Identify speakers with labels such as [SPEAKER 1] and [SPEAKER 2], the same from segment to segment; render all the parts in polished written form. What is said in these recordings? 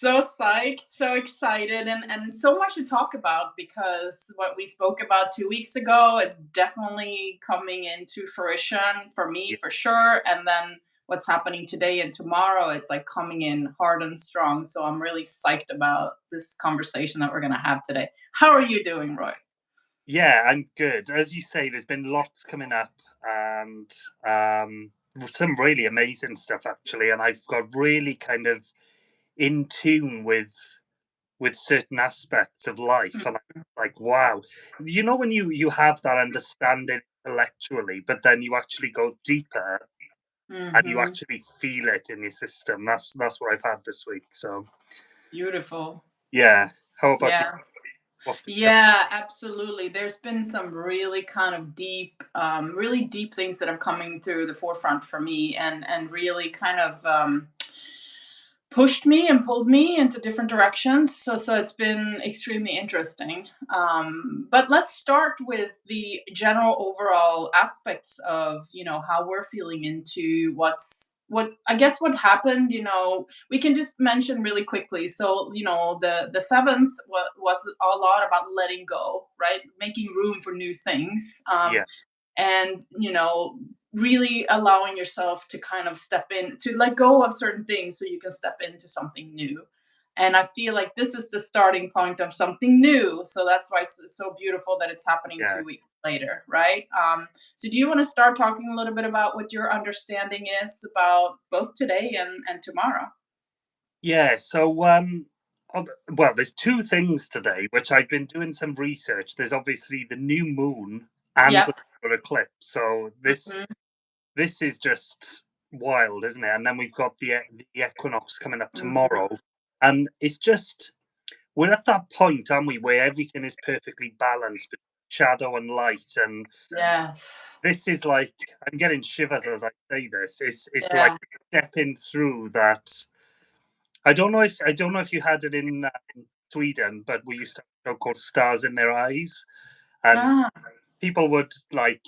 [SPEAKER 1] So psyched, so excited, and so much to talk about because what we spoke about 2 weeks ago is definitely coming into fruition for me
[SPEAKER 2] Yeah,
[SPEAKER 1] for sure. And then what's happening today and tomorrow, it's like coming in hard and strong. So I'm really psyched about this conversation that we're gonna have today. How are you doing, Roy?
[SPEAKER 2] yeah, I'm good. As you say, there's been lots coming up and some really amazing stuff actually, and I've got really kind of in tune with certain aspects of life, and I'm like, wow, when you have that understanding intellectually, but then you actually go deeper and you
[SPEAKER 1] Mm-hmm.
[SPEAKER 2] actually feel it in your system. That's what I've had this week. So
[SPEAKER 1] Beautiful.
[SPEAKER 2] yeah, how about you?
[SPEAKER 1] Yeah.
[SPEAKER 2] What's been going
[SPEAKER 1] Yeah, absolutely. There's been some really kind of deep, really deep things that are coming to the forefront for me, and really kind of pushed me and pulled me into different directions. So it's been extremely interesting. But let's start with the general overall aspects of how we're feeling into what I guess what happened. We can just mention really quickly. So the seventh was a lot about letting go, right? Making room for new things.
[SPEAKER 2] Yeah,
[SPEAKER 1] And really allowing yourself to kind of step in, to let go of certain things so you can step into something new. And I feel like this is the starting point of something new, so that's why it's so beautiful that it's happening
[SPEAKER 2] yeah.
[SPEAKER 1] 2 weeks later, right? So do you want to start talking a little bit about what your understanding is about both today and tomorrow?
[SPEAKER 2] Yeah, so well, there's two things today which I've been doing some research. There's obviously the new moon and the
[SPEAKER 1] Yep.
[SPEAKER 2] solar eclipse. So this
[SPEAKER 1] Hmm.
[SPEAKER 2] this is just wild, isn't it? And then we've got the equinox coming up
[SPEAKER 1] Hmm.
[SPEAKER 2] tomorrow, and it's just we're at that point, aren't we, where everything is perfectly balanced between shadow and light, and
[SPEAKER 1] Yes.
[SPEAKER 2] this is like I'm getting shivers as I say this. It's like
[SPEAKER 1] Yeah.
[SPEAKER 2] stepping through that. I don't know if you had it in Sweden, but we used to have a show called Stars in Their Eyes, and
[SPEAKER 1] Ah.
[SPEAKER 2] people would like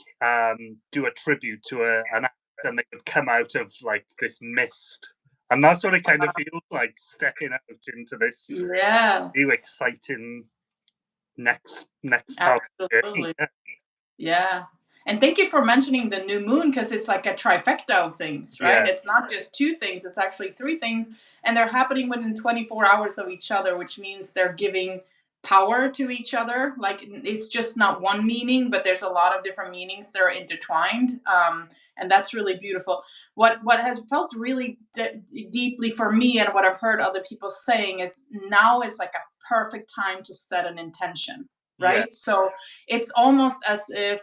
[SPEAKER 2] do a tribute to an actor, and they would come out of like this mist, and that's what it kind of feels like stepping out into this new
[SPEAKER 1] Yes.
[SPEAKER 2] exciting next part of the journey.
[SPEAKER 1] Absolutely. Yeah. And thank you for mentioning the new moon because it's like a trifecta of things, right?
[SPEAKER 2] Yeah,
[SPEAKER 1] It's not just two things, it's actually three things. And they're happening within 24 hours of each other, which means they're giving power to each other. Like it's just not one meaning, but there's a lot of different meanings that are intertwined. And that's really beautiful. What has felt really deeply for me, and what I've heard other people saying, is now is like a perfect time to set an intention,
[SPEAKER 2] yeah,
[SPEAKER 1] right? So it's almost as if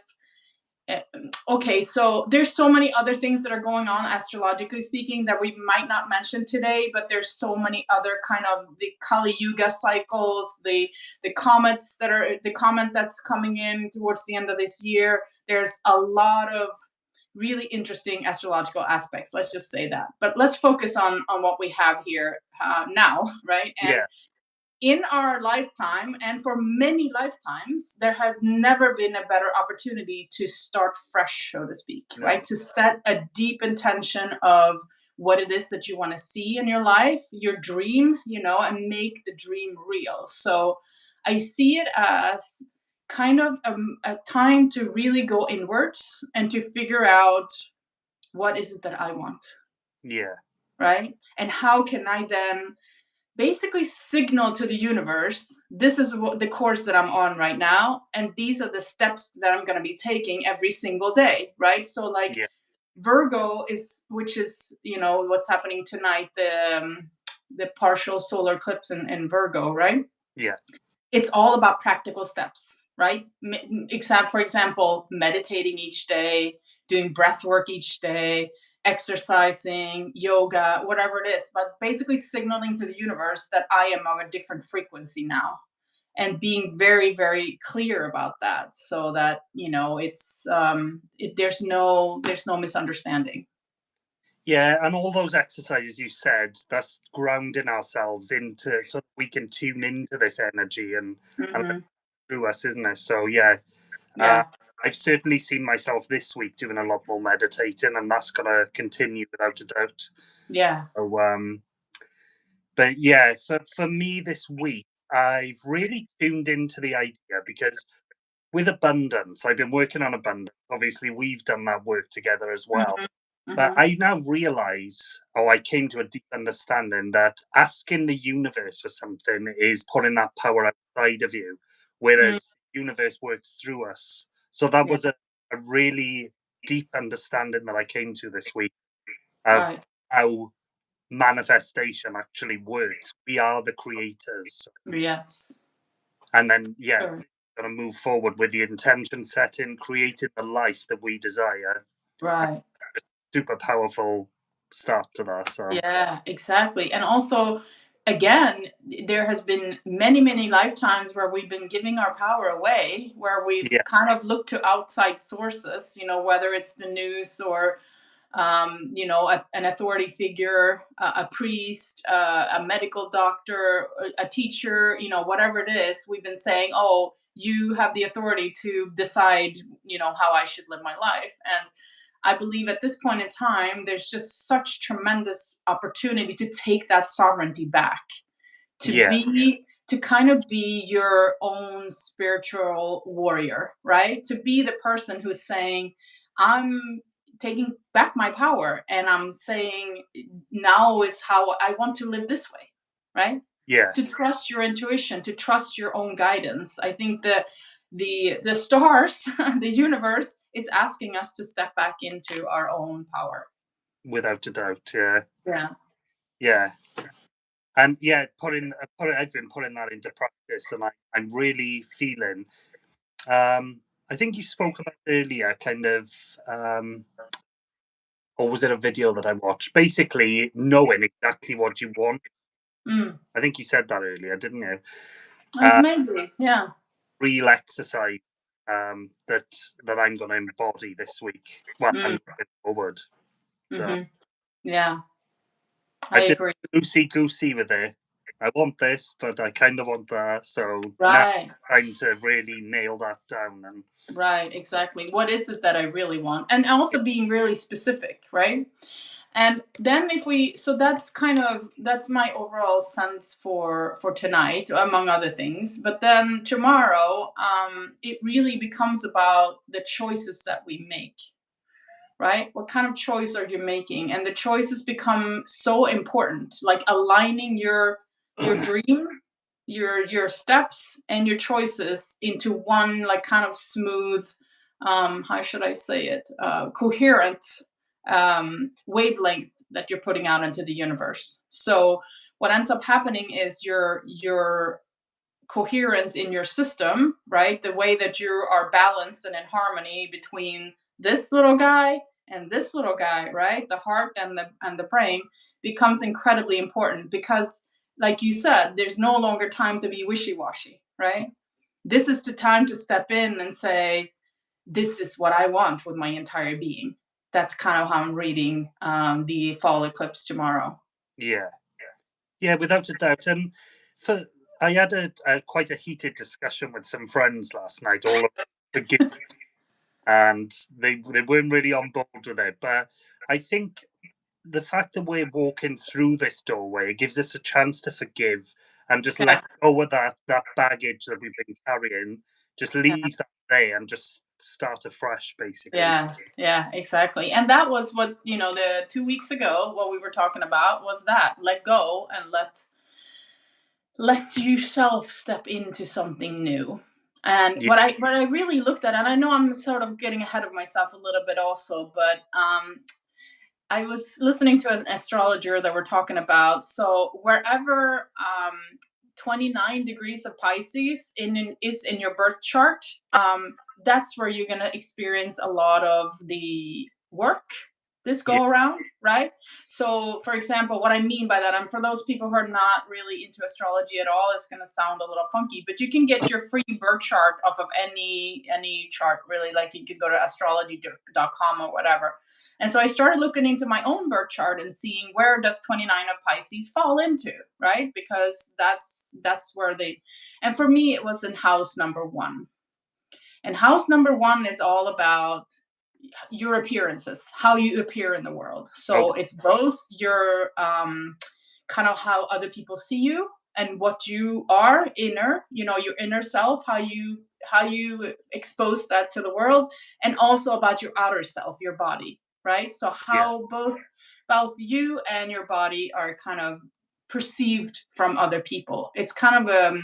[SPEAKER 1] uh, okay, so there's so many other things that are going on astrologically speaking that we might not mention today, but there's so many other kind of the Kali Yuga cycles, the comets that are the comet that's coming in towards the end of this year. There's a lot of really interesting astrological aspects. Let's just say that. But let's focus on what we have here now, right? And
[SPEAKER 2] yeah,
[SPEAKER 1] in our lifetime, and for many lifetimes, there has never been a better opportunity to start fresh, so to speak,
[SPEAKER 2] no,
[SPEAKER 1] right? To set a deep intention of what it is that you want to see in your life, your dream, and make the dream real. So I see it as kind of a time to really go inwards and to figure out what is it that I want,
[SPEAKER 2] yeah,
[SPEAKER 1] right? And how can I then basically signal to the universe, this is what the course that I'm on right now, and these are the steps that I'm going to be taking every single day, right? So like
[SPEAKER 2] yeah,
[SPEAKER 1] Virgo is, which is what's happening tonight, the partial solar eclipse in Virgo, right?
[SPEAKER 2] yeah,
[SPEAKER 1] It's all about practical steps, right? Except, for example, meditating each day, doing breath work each day, exercising, yoga, whatever it is, but basically signaling to the universe that I am of a different frequency now, and being very, very clear about that, so that there's no misunderstanding.
[SPEAKER 2] yeah. And all those exercises you said, that's grounding ourselves into so that we can tune into this energy and
[SPEAKER 1] Hmm.
[SPEAKER 2] through us, isn't it? So yeah, uh,
[SPEAKER 1] Yeah.
[SPEAKER 2] I've certainly seen myself this week doing a lot more meditating, and that's gonna continue without a doubt.
[SPEAKER 1] Yeah.
[SPEAKER 2] So, But yeah, for me this week, I've really tuned into the idea because with abundance, I've been working on abundance. Obviously, we've done that work together as well.
[SPEAKER 1] Mhm.
[SPEAKER 2] But
[SPEAKER 1] Mhm.
[SPEAKER 2] I now realize, or I came to a deep understanding that asking the universe for something is putting that power outside of you,
[SPEAKER 1] Mm.
[SPEAKER 2] whereas the universe works through us. So that
[SPEAKER 1] Yeah.
[SPEAKER 2] was a really deep understanding that I came to this week of
[SPEAKER 1] Right.
[SPEAKER 2] how manifestation actually works. We are the creators.
[SPEAKER 1] Yes.
[SPEAKER 2] And then, yeah,
[SPEAKER 1] Sure.
[SPEAKER 2] gonna move forward with the intention setting, creating the life that we desire.
[SPEAKER 1] Right.
[SPEAKER 2] Super powerful start to that. So
[SPEAKER 1] Yeah, exactly. And also, again, there has been many, many lifetimes where we've been giving our power away, where we've
[SPEAKER 2] yeah,
[SPEAKER 1] kind of looked to outside sources, whether it's the news or an authority figure, a priest, a medical doctor, a teacher, whatever it is, we've been saying, oh, you have the authority to decide, how I should live my life. And I believe at this point in time, there's just such tremendous opportunity to take that sovereignty back,
[SPEAKER 2] yeah,
[SPEAKER 1] to kind of be your own spiritual warrior, right? To be the person who's saying, I'm taking back my power and I'm saying now is how I want to live this way, right?
[SPEAKER 2] yeah,
[SPEAKER 1] To trust your intuition, to trust your own guidance. I think the stars, the universe is asking us to step back into our own power.
[SPEAKER 2] without a doubt. Yeah,
[SPEAKER 1] Yeah.
[SPEAKER 2] yeah, and yeah, I've been putting that into practice, and I'm really feeling. I think you spoke about earlier, kind of, or was it a video that I watched? Basically, knowing exactly what you want.
[SPEAKER 1] Mm.
[SPEAKER 2] I think you said that earlier, didn't you? Uh,
[SPEAKER 1] Maybe. Yeah.
[SPEAKER 2] Real exercise that I'm going to embody this week. Well, and
[SPEAKER 1] Mm.
[SPEAKER 2] moving forward. So
[SPEAKER 1] Hmm. Yeah. I
[SPEAKER 2] I've been
[SPEAKER 1] agree.
[SPEAKER 2] loosey goosey with it. I want this, but I kind of want that. So now
[SPEAKER 1] Right.
[SPEAKER 2] time to really nail that down. And
[SPEAKER 1] Right. Exactly. What is it that I really want? And also being really specific, right? And then if we, so that's my overall sense for tonight, among other things. But then tomorrow, it really becomes about the choices that we make, right? What kind of choice are you making? And the choices become so important, like aligning your dream, your steps and your choices into one, like, kind of smooth, how should I say it, coherent wavelength that you're putting out into the universe. So what ends up happening is your coherence in your system, right? The way that you are balanced and in harmony between this little guy and this little guy, right? The heart and the brain becomes incredibly important because, like you said, there's no longer time to be wishy-washy, right? This is the time to step in and say, this is what I want with my entire being. That's kind of how I'm reading the fall eclipse tomorrow.
[SPEAKER 2] yeah, yeah, without a doubt. And for I had a quite a heated discussion with some friends last night, all about forgiveness, and they weren't really on board with it. But I think the fact that we're walking through this doorway, it gives us a chance to forgive and just let
[SPEAKER 1] Yeah,
[SPEAKER 2] go of that baggage that we've been carrying. Just
[SPEAKER 1] yeah.
[SPEAKER 2] leave that there and just start afresh, basically.
[SPEAKER 1] Yeah, yeah, exactly. And that was what, the 2 weeks ago, what we were talking about was that let go and let yourself step into something new. And
[SPEAKER 2] Yeah,
[SPEAKER 1] what I really looked at, and I know I'm sort of getting ahead of myself a little bit also, but I was listening to an astrologer that we're talking about. So wherever 29 degrees of Pisces is in your birth chart, that's where you're going to experience a lot of the work this
[SPEAKER 2] yeah,
[SPEAKER 1] go around, right? So, for example, what I mean by that, and for those people who are not really into astrology at all, it's going to sound a little funky, but you can get your free birth chart off of any chart, really. Like, you could go to astrology.com or whatever. And so I started looking into my own birth chart and seeing where does 29 of Pisces fall into, right? Because that's where they, and for me it was in house number 1. And house number 1 is all about your appearances, how you appear in the world. So
[SPEAKER 2] okay,
[SPEAKER 1] it's both your kind of how other people see you and what you are inner, your inner self, how you expose that to the world, and also about your outer self, your body, right? So
[SPEAKER 2] Yeah.
[SPEAKER 1] how both you and your body are kind of perceived from other people. It's kind of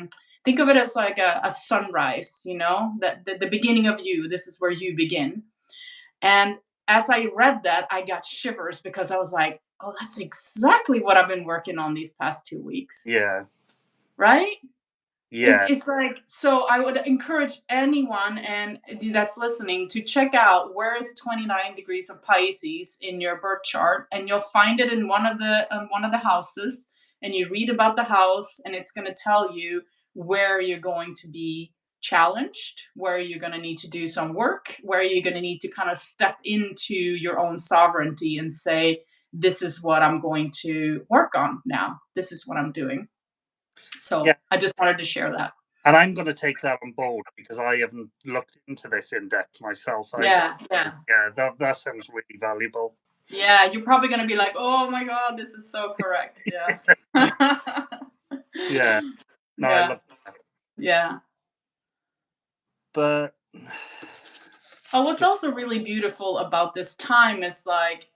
[SPEAKER 1] think of it as like a sunrise, that the beginning of you, this is where you begin. And as I read that, I got shivers because I was like, oh, that's exactly what I've been working on these past 2 weeks,
[SPEAKER 2] Yeah.
[SPEAKER 1] right? It's
[SPEAKER 2] Yeah.
[SPEAKER 1] it's like, so I would encourage anyone and that's listening to check out where is 29 degrees of Pisces in your birth chart, and you'll find it in one of the houses, and you read about the house, and it's going to tell you where you're going to be challenged, where you're going to need to do some work, where you're going to need to kind of step into your own sovereignty and say, this is what I'm going to work on now. This is what I'm doing.
[SPEAKER 2] Yeah.
[SPEAKER 1] So I just wanted to share that.
[SPEAKER 2] And I'm going to take that on board because I haven't looked into this in depth myself either.
[SPEAKER 1] Yeah, yeah,
[SPEAKER 2] Yeah, that sounds really valuable.
[SPEAKER 1] yeah. You're probably gonna be like, "Oh my god, this is so correct." Yeah.
[SPEAKER 2] Yeah. No, I
[SPEAKER 1] Yeah,
[SPEAKER 2] love that.
[SPEAKER 1] yeah.
[SPEAKER 2] But
[SPEAKER 1] Oh, what's
[SPEAKER 2] just
[SPEAKER 1] also really beautiful about this time is like,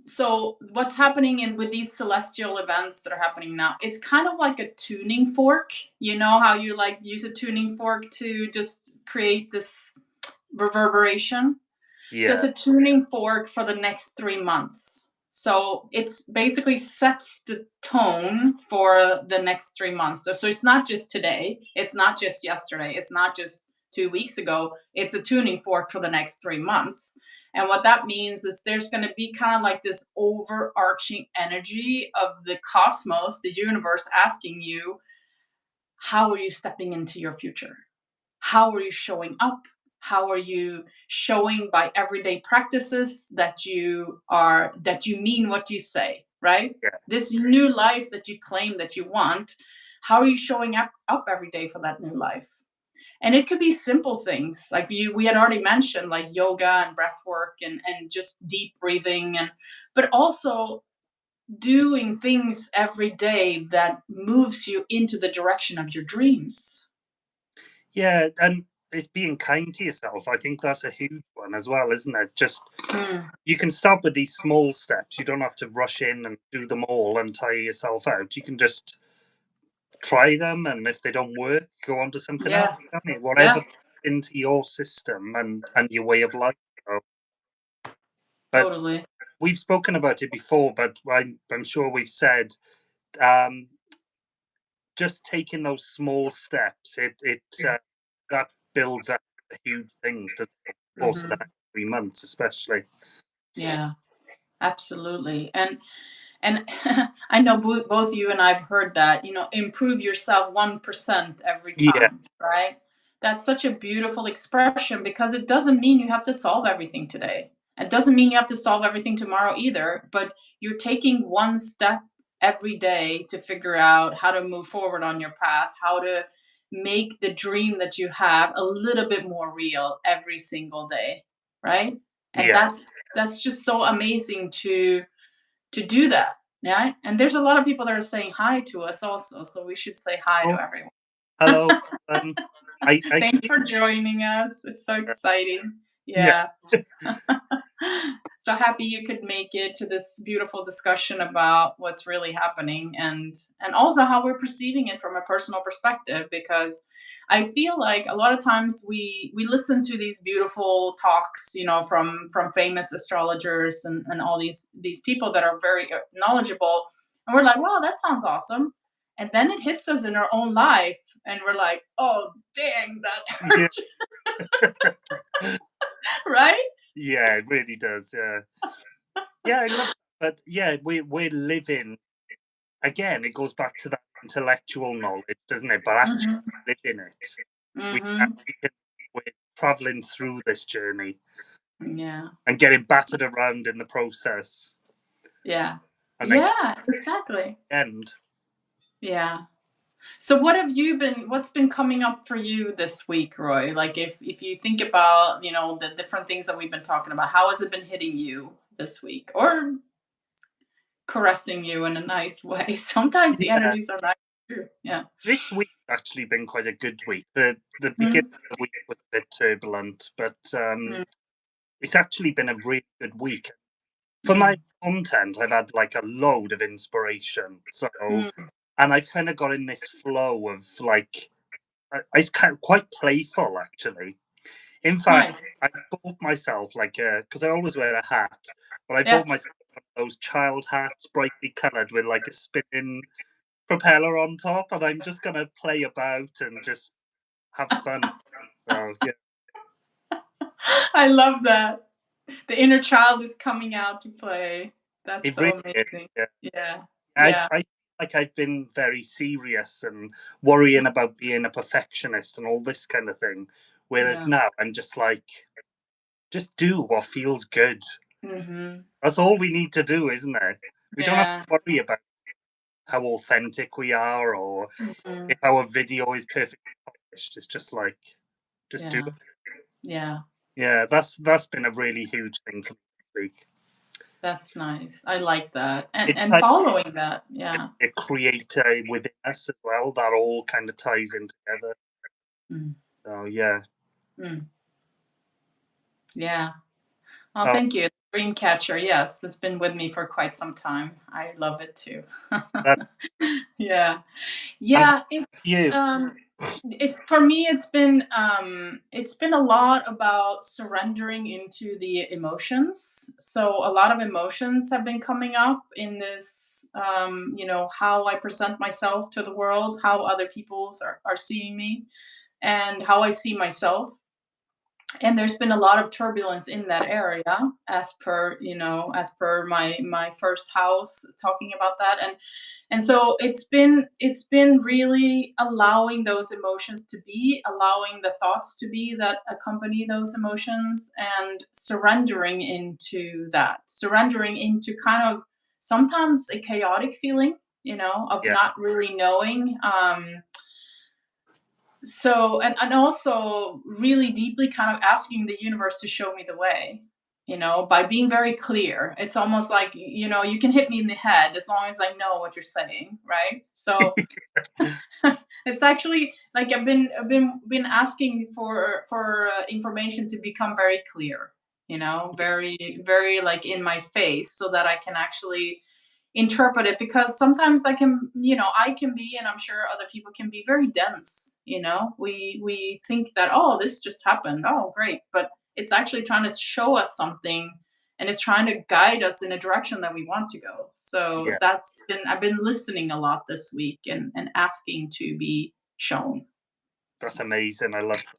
[SPEAKER 1] so what's happening in with these celestial events that are happening now, it's kind of like a tuning fork. You know how you like use a tuning fork to just create this reverberation? So it's
[SPEAKER 2] yeah,
[SPEAKER 1] a tuning fork for the next 3 months. So it's basically sets the tone for the next 3 months. So it's not just today, it's not just yesterday, it's not just 2 weeks ago. It's a tuning fork for the next 3 months. And what that means is there's going to be kind of like this overarching energy of the cosmos, the universe asking you, how are you stepping into your future? How are you showing up? How are you showing by everyday practices that you mean what you say, right?
[SPEAKER 2] yeah,
[SPEAKER 1] This new life that you claim that you want, how are you showing up every day for that new life? And it could be simple things like we had already mentioned, like yoga and breath work and just deep breathing, and but also doing things every day that moves you into the direction of your dreams.
[SPEAKER 2] yeah. And it's being kind to yourself. I think that's a huge one as well, isn't it? Just
[SPEAKER 1] Mm,
[SPEAKER 2] you can start with these small steps. You don't have to rush in and do them all and tire yourself out. You can just try them, and if they don't work, go on to something else.
[SPEAKER 1] yeah,
[SPEAKER 2] I mean,
[SPEAKER 1] yeah.
[SPEAKER 2] whatever fits into your system and your way of life. So, but
[SPEAKER 1] Totally.
[SPEAKER 2] we've spoken about it before, but I'm sure we've said um, just taking those small steps, that builds up huge things, doesn't it? Of course, of the
[SPEAKER 1] Mhm.
[SPEAKER 2] next 3 months, especially.
[SPEAKER 1] Yeah, absolutely. And I know both you and I've heard that, improve yourself 1% every
[SPEAKER 2] Yeah,
[SPEAKER 1] time, right? That's such a beautiful expression because it doesn't mean you have to solve everything today. It doesn't mean you have to solve everything tomorrow either, but you're taking one step every day to figure out how to move forward on your path, how to make the dream that you have a little bit more real every single day, right? And
[SPEAKER 2] yeah.
[SPEAKER 1] that's just so amazing to do that. Yeah. And there's a lot of people that are saying hi to us also. So we should say hi
[SPEAKER 2] Oh,
[SPEAKER 1] to everyone.
[SPEAKER 2] hello. Um, I can
[SPEAKER 1] Thanks
[SPEAKER 2] hear.
[SPEAKER 1] for joining us. It's so exciting.
[SPEAKER 2] Yeah,
[SPEAKER 1] Yeah. So happy you could make it to this beautiful discussion about what's really happening, and also how we're perceiving it from a personal perspective, because I feel like a lot of times we listen to these beautiful talks, from famous astrologers and all these people that are very knowledgeable, and we're like, wow, that sounds awesome. And then it hits us in our own life, and we're like, oh dang, that
[SPEAKER 2] yeah,
[SPEAKER 1] hurt. Right?
[SPEAKER 2] yeah. It really does. Yeah, yeah. I love that. But yeah, we're living again. It goes back to that intellectual knowledge, doesn't it? But actually
[SPEAKER 1] Hmm.
[SPEAKER 2] living it, we
[SPEAKER 1] Hmm.
[SPEAKER 2] actually we're traveling through this journey
[SPEAKER 1] Yeah.
[SPEAKER 2] and getting battered around in the process,
[SPEAKER 1] Yeah.
[SPEAKER 2] and then
[SPEAKER 1] Yeah, exactly.
[SPEAKER 2] end.
[SPEAKER 1] Yeah. So what's been coming up for you this week, Roy? Like if you think about, the different things that we've been talking about, how has it been hitting you this week? Or caressing you in a nice way. Sometimes the
[SPEAKER 2] Yeah,
[SPEAKER 1] energies are nice too. Yeah.
[SPEAKER 2] this week's actually been quite a good week. The beginning
[SPEAKER 1] Mm,
[SPEAKER 2] of the week was a bit turbulent, but
[SPEAKER 1] mm,
[SPEAKER 2] it's actually been a really good week. For my
[SPEAKER 1] mm,
[SPEAKER 2] content, I've had like a load of inspiration. So,
[SPEAKER 1] mm.
[SPEAKER 2] and I've kind of got in this flow of like, it's kind of quite playful actually. In fact,
[SPEAKER 1] Nice.
[SPEAKER 2] I bought myself like a, because I always wear a hat, but I
[SPEAKER 1] Yeah.
[SPEAKER 2] bought myself one of those child hats, brightly coloured with like a spinning propeller on top, and I'm just gonna play about and just have fun. So yeah,
[SPEAKER 1] I love that. The inner child is coming out to play. That's
[SPEAKER 2] it really
[SPEAKER 1] so
[SPEAKER 2] is.
[SPEAKER 1] amazing.
[SPEAKER 2] Yeah.
[SPEAKER 1] Yeah.
[SPEAKER 2] I've
[SPEAKER 1] Yeah.
[SPEAKER 2] I feel like I've been very serious and worrying about being a perfectionist and all this kind of thing. Whereas
[SPEAKER 1] Yeah.
[SPEAKER 2] now I'm just like, just do what feels good.
[SPEAKER 1] Mhm.
[SPEAKER 2] That's all we need to do, isn't it? We don't have
[SPEAKER 1] Yeah.
[SPEAKER 2] to worry about how authentic we are or
[SPEAKER 1] Mhm.
[SPEAKER 2] if our video is perfectly polished. It's just like, just do
[SPEAKER 1] Yeah.
[SPEAKER 2] it.
[SPEAKER 1] Yeah.
[SPEAKER 2] Yeah, that's been a really huge thing for me this week.
[SPEAKER 1] That's nice. I like that.
[SPEAKER 2] It's
[SPEAKER 1] And
[SPEAKER 2] like
[SPEAKER 1] following that. Yeah.
[SPEAKER 2] a creator within us as well that all kind of ties in together.
[SPEAKER 1] Mm.
[SPEAKER 2] So yeah.
[SPEAKER 1] Mm. Yeah. Oh,
[SPEAKER 2] Oh,
[SPEAKER 1] thank you. Dreamcatcher. Yes, it's been with me for quite some time. I love it too.
[SPEAKER 2] that
[SPEAKER 1] Yeah.
[SPEAKER 2] and
[SPEAKER 1] Yeah,
[SPEAKER 2] you.
[SPEAKER 1] it's for me it's been a lot about surrendering into the emotions. So a lot of emotions have been coming up in this how I present myself to the world, how other people's are seeing me, and how I see myself. And there's been a lot of turbulence in that area, as per my first house talking about that. And so it's been really allowing those emotions to be, allowing the thoughts to be that accompany those emotions, and surrendering into kind of sometimes a chaotic feeling, of
[SPEAKER 2] Yeah,
[SPEAKER 1] not really knowing. So and also really deeply kind of asking the universe to show me the way, by being very clear. It's almost like, you can hit me in the head as long as I know what you're saying, right? So it's actually like I've been asking for information to become very clear,
[SPEAKER 2] yeah,
[SPEAKER 1] very very like in my face, so that I can actually interpret it. Because sometimes I can be, and I'm sure other people can be, very dense. We think that, oh, this just happened, oh great, but it's actually trying to show us something, and it's trying to guide us in a direction that we want to go. So
[SPEAKER 2] yeah.
[SPEAKER 1] I've been listening a lot this week, and asking to be shown.
[SPEAKER 2] That's amazing. I love that.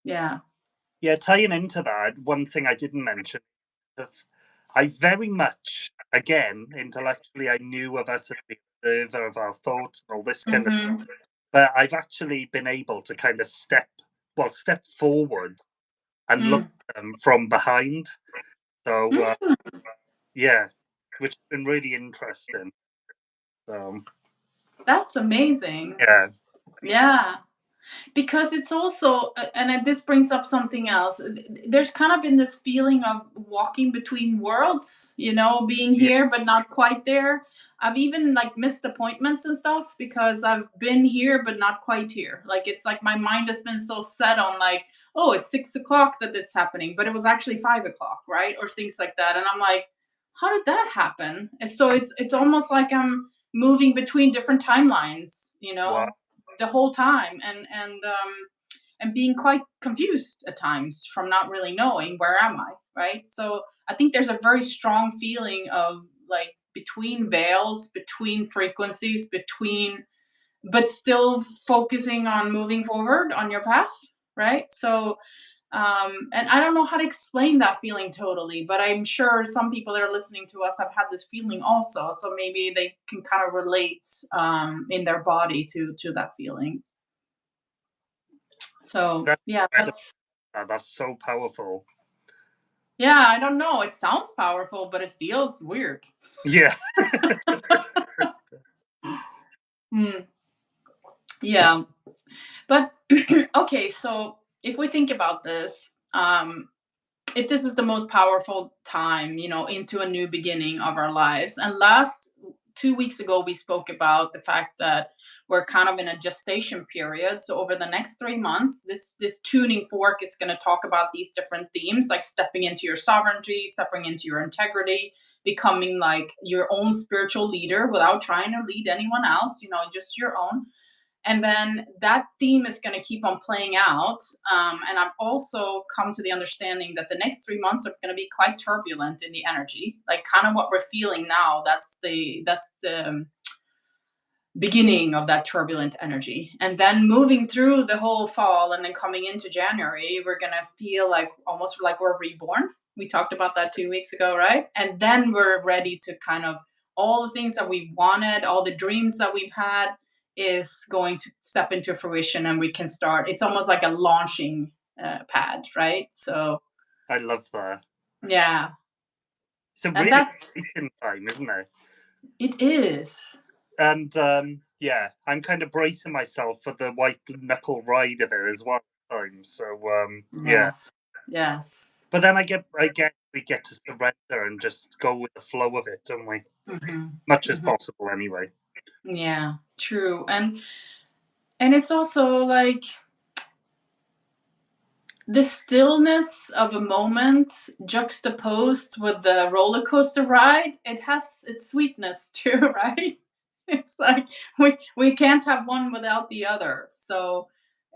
[SPEAKER 1] Yeah.
[SPEAKER 2] Yeah, tying into that, one thing I didn't mention of I very much, again, intellectually I knew of us as the observer of our thoughts and all this kind of,
[SPEAKER 1] Mm-hmm.
[SPEAKER 2] but I've actually been able to kind of step forward and look
[SPEAKER 1] Mm.
[SPEAKER 2] at them from behind. So
[SPEAKER 1] Mm.
[SPEAKER 2] yeah, which has been really interesting. So
[SPEAKER 1] That's amazing.
[SPEAKER 2] yeah,
[SPEAKER 1] Yeah. Because it's also this brings up something else. There's kind of been this feeling of walking between worlds, being
[SPEAKER 2] yeah,
[SPEAKER 1] here but not quite there. I've even like missed appointments and stuff because I've been here but not quite here. Like it's like my mind has been so set on like, oh, it's 6 o'clock that it's happening, but it was actually 5 o'clock, right? Or things like that. And I'm like, how did that happen? And so it's almost like I'm moving between different timelines,
[SPEAKER 2] wow,
[SPEAKER 1] the whole time, and being quite confused at times from not really knowing where am I, right? So I think there's a very strong feeling of like between veils, between frequencies, between but still focusing on moving forward on your path, right? So and I don't know how to explain that feeling totally, but I'm sure some people that are listening to us have had this feeling also. So maybe they can kind of relate in their body to that feeling. So
[SPEAKER 2] that's
[SPEAKER 1] yeah,
[SPEAKER 2] incredible. That's so powerful.
[SPEAKER 1] I don't know. It sounds powerful, but it feels weird.
[SPEAKER 2] Yeah,
[SPEAKER 1] Mm, yeah, but okay. So if we think about this, if this is the most powerful time, into a new beginning of our lives. And last 2 weeks ago, we spoke about the fact that we're kind of in a gestation period. So over the next 3 months, this tuning fork is going to talk about these different themes, like stepping into your sovereignty, stepping into your integrity, becoming like your own spiritual leader without trying to lead anyone else, just your own. And then that theme is going to keep on playing out. And I've also come to the understanding that the next 3 months are going to be quite turbulent in the energy, like kind of what we're feeling now. That's the beginning of that turbulent energy. And then moving through the whole fall and then coming into January, we're going to feel like almost like we're reborn. We talked about that 2 weeks ago, right? And then we're ready to kind of all the things that we wanted, all the dreams that we've had is going to step into fruition, and we can start. It's almost like a launching pad, right? So,
[SPEAKER 2] I love that.
[SPEAKER 1] yeah.
[SPEAKER 2] It's a
[SPEAKER 1] And
[SPEAKER 2] really
[SPEAKER 1] that's
[SPEAKER 2] exciting time, isn't it?
[SPEAKER 1] it is.
[SPEAKER 2] And yeah, I'm kind of bracing myself for the white knuckle ride of it as well. So yeah,
[SPEAKER 1] Yes. Yes.
[SPEAKER 2] but then I get we get to surrender and just go with the flow of it, don't we?
[SPEAKER 1] Hmm.
[SPEAKER 2] Much as
[SPEAKER 1] Hmm.
[SPEAKER 2] possible, anyway.
[SPEAKER 1] Yeah, true. And it's also like the stillness of a moment juxtaposed with the roller coaster ride, it has its sweetness too, right? It's like we can't have one without the other. So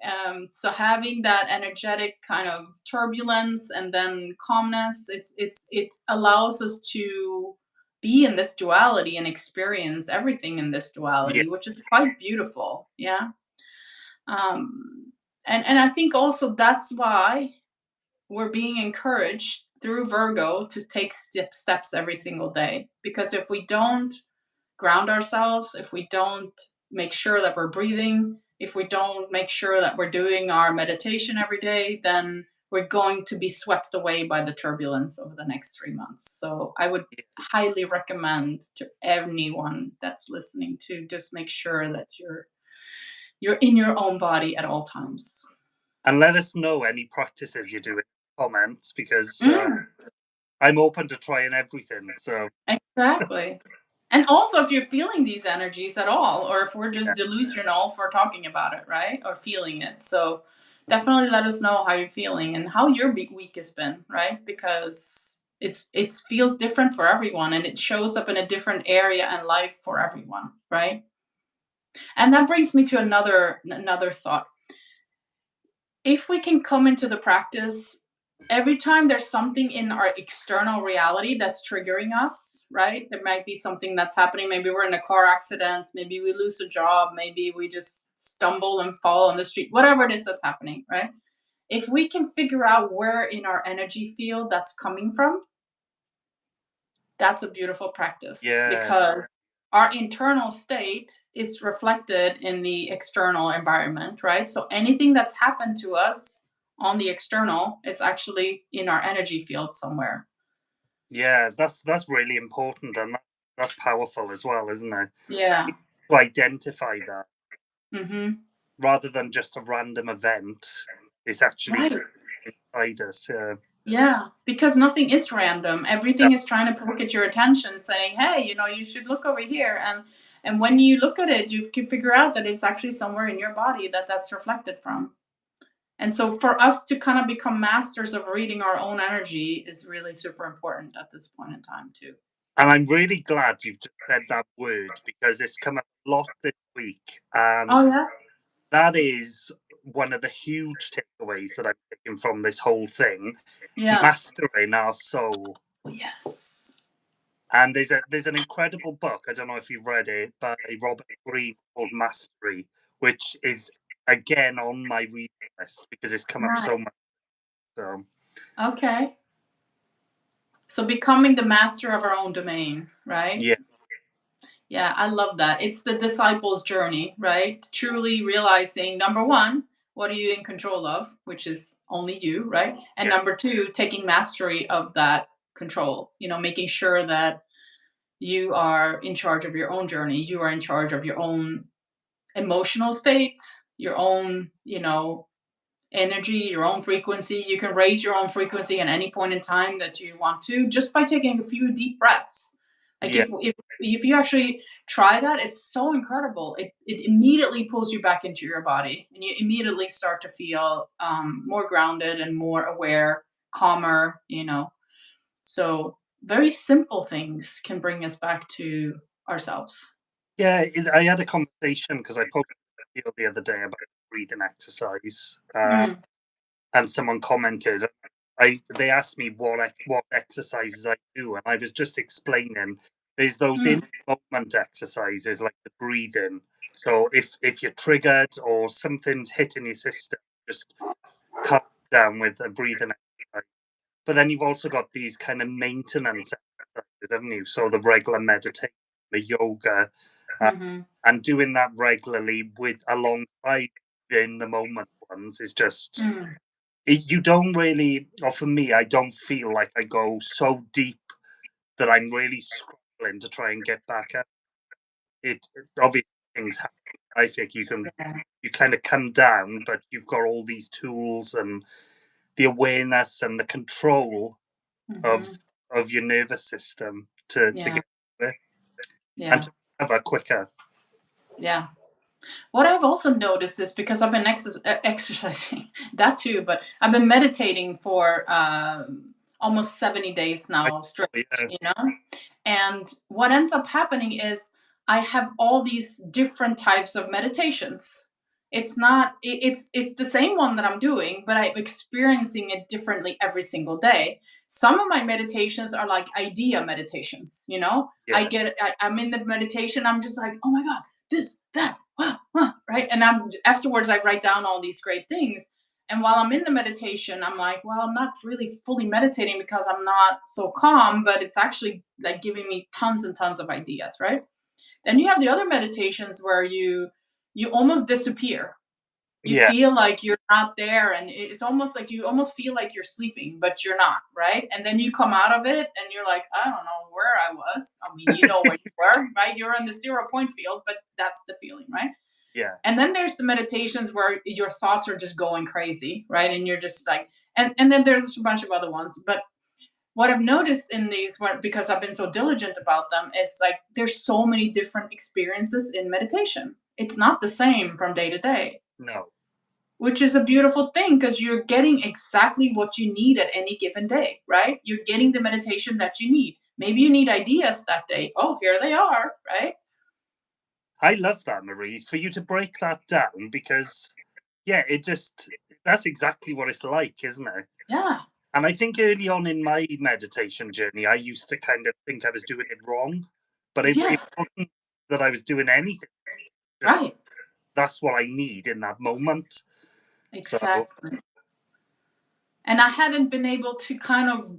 [SPEAKER 1] having that energetic kind of turbulence and then calmness, it allows us to be in this duality and experience everything in this
[SPEAKER 2] Yeah,
[SPEAKER 1] duality, which is quite beautiful. Yeah. um, and I think also that's why we're being encouraged through Virgo to take steps every single day. Because if we don't ground ourselves, if we don't make sure that we're breathing, if we don't make sure that we're doing our meditation every day, then we're going to be swept away by the turbulence over the next 3 months. So I would highly recommend to anyone that's listening to just make sure that you're in your own body at all times.
[SPEAKER 2] and let us know any practices you do in the comments because
[SPEAKER 1] Mm,
[SPEAKER 2] I'm open to trying everything. So
[SPEAKER 1] exactly. And also, if you're feeling these energies at all, or if we're
[SPEAKER 2] yeah,
[SPEAKER 1] just delusional for talking about it, right? Or feeling it. So definitely let us know how you're feeling and how your week has been, right? Because it feels different for everyone, and it shows up in a different area in life for everyone, right? And that brings me to another thought. If we can come into the practice every time there's something in our external reality that's triggering us, right? There might be something that's happening. Maybe we're in a car accident, maybe we lose a job, maybe we just stumble and fall on the street, whatever it is that's happening, right? If we can figure out where in our energy field that's coming from, that's a beautiful practice,
[SPEAKER 2] yeah,
[SPEAKER 1] because our internal state is reflected in the external environment, right? So anything that's happened to us on the external is actually in our energy field somewhere.
[SPEAKER 2] yeah. That's really important, and that's powerful as well, isn't it?
[SPEAKER 1] Yeah.
[SPEAKER 2] To identify that
[SPEAKER 1] Mhm.
[SPEAKER 2] rather than just a random event, it's actually
[SPEAKER 1] Right.
[SPEAKER 2] inside us.
[SPEAKER 1] Yeah, because nothing is random.
[SPEAKER 2] No,
[SPEAKER 1] Everything is trying to poke at your attention, saying, "Hey, you should look over here." And when you look at it, you can figure out that it's actually somewhere in your body that that's reflected from. And so for us to kind of become masters of reading our own energy is really super important at this point in time too.
[SPEAKER 2] and I'm really glad you've just said that word because it's come up a lot this week, and
[SPEAKER 1] Oh yeah?
[SPEAKER 2] that is one of the huge takeaways that I've taken from this whole thing:
[SPEAKER 1] Yeah.
[SPEAKER 2] mastering our soul.
[SPEAKER 1] Oh, yes.
[SPEAKER 2] And there's an incredible book. I don't know if you've read it by Robert Greene called Mastery, which is again on my reading list because it's come up so
[SPEAKER 1] Right.
[SPEAKER 2] much. So
[SPEAKER 1] Okay. So becoming the master of our own domain, right?
[SPEAKER 2] yeah,
[SPEAKER 1] Yeah, I love that. It's the disciple's journey, right? Truly realizing, number one, what are you in control of, which is only you, right? And
[SPEAKER 2] yeah,
[SPEAKER 1] number two, taking mastery of that control, making sure that you are in charge of your own journey. You are in charge of your own emotional state, your own, energy, your own frequency. You can raise your own frequency at any point in time that you want to, just by taking a few deep breaths. Like
[SPEAKER 2] Yeah.
[SPEAKER 1] if you actually try that, it's so incredible. It immediately pulls you back into your body, and you immediately start to feel more grounded and more aware, calmer. So very simple things can bring us back to ourselves.
[SPEAKER 2] Yeah, I had a conversation because I posted a video the other day about breathing exercise,
[SPEAKER 1] Mm,
[SPEAKER 2] and someone commented. They asked me what exercises I do, and I was just explaining. There's those in
[SPEAKER 1] mm,
[SPEAKER 2] moment exercises like the breathing. So if you're triggered or something's hitting your system, just calm down with a breathing exercise. But then you've also got these kind of maintenance exercises, haven't you? So the regular meditation, the yoga, uh,
[SPEAKER 1] mhm,
[SPEAKER 2] and doing that regularly with alongside in the moment ones is just
[SPEAKER 1] mm,
[SPEAKER 2] you don't really, or for me, I don't feel like I go so deep that I'm really struggling to try and get back at obviously things happen. I think
[SPEAKER 1] yeah,
[SPEAKER 2] you kind of come down, but you've got all these tools and the awareness and the control of
[SPEAKER 1] mhm,
[SPEAKER 2] your nervous system to
[SPEAKER 1] yeah,
[SPEAKER 2] get there and
[SPEAKER 1] yeah,
[SPEAKER 2] to recover quicker.
[SPEAKER 1] yeah. What I've also noticed is because I've been exercising that too, but I've been meditating for almost 70 days
[SPEAKER 2] I,
[SPEAKER 1] now straight,
[SPEAKER 2] yeah,
[SPEAKER 1] you know? And what ends up happening is I have all these different types of meditations. It's not it's the same one that I'm doing, but I'm experiencing it differently every single day. Some of my meditations are like idea meditations, you know?
[SPEAKER 2] yeah,
[SPEAKER 1] I'm in the meditation, I'm just like, "Oh my god, this, that, right?" And afterwards I write down all these great things. And while I'm in the meditation, I'm like, well, I'm not really fully meditating because I'm not so calm, but it's actually like giving me tons and tons of ideas, right? Then you have the other meditations where you almost disappear. You
[SPEAKER 2] yeah.
[SPEAKER 1] feel like you're not there, and it's almost like you almost feel like you're sleeping, but you're not, right? And then you come out of it and you're like, I don't know where I was. I mean, you know where you were, right? You're in the 0 point field, but that's the feeling, right?
[SPEAKER 2] Yeah,
[SPEAKER 1] And then there's the meditations where your thoughts are just going crazy, right? And you're just like, and then there's a bunch of other ones. But what I've noticed in these, because I've been so diligent about them, is like there's so many different experiences in meditation. It's not the same from day to day,
[SPEAKER 2] no,
[SPEAKER 1] which is a beautiful thing because you're getting exactly what you need at any given day, right? You're getting the meditation that you need. Maybe you need ideas that day. Oh, here they are, right?
[SPEAKER 2] I love that, Marie, for you to break that down because, yeah, it just that's exactly what it's like, isn't it?
[SPEAKER 1] Yeah.
[SPEAKER 2] And I think early on in my meditation journey, I used to kind of think I was doing it wrong, but it
[SPEAKER 1] Yes.
[SPEAKER 2] wasn't that I was doing anything. Just
[SPEAKER 1] Right.
[SPEAKER 2] that's what I need in that moment. So
[SPEAKER 1] Exactly. And I hadn't been able to kind of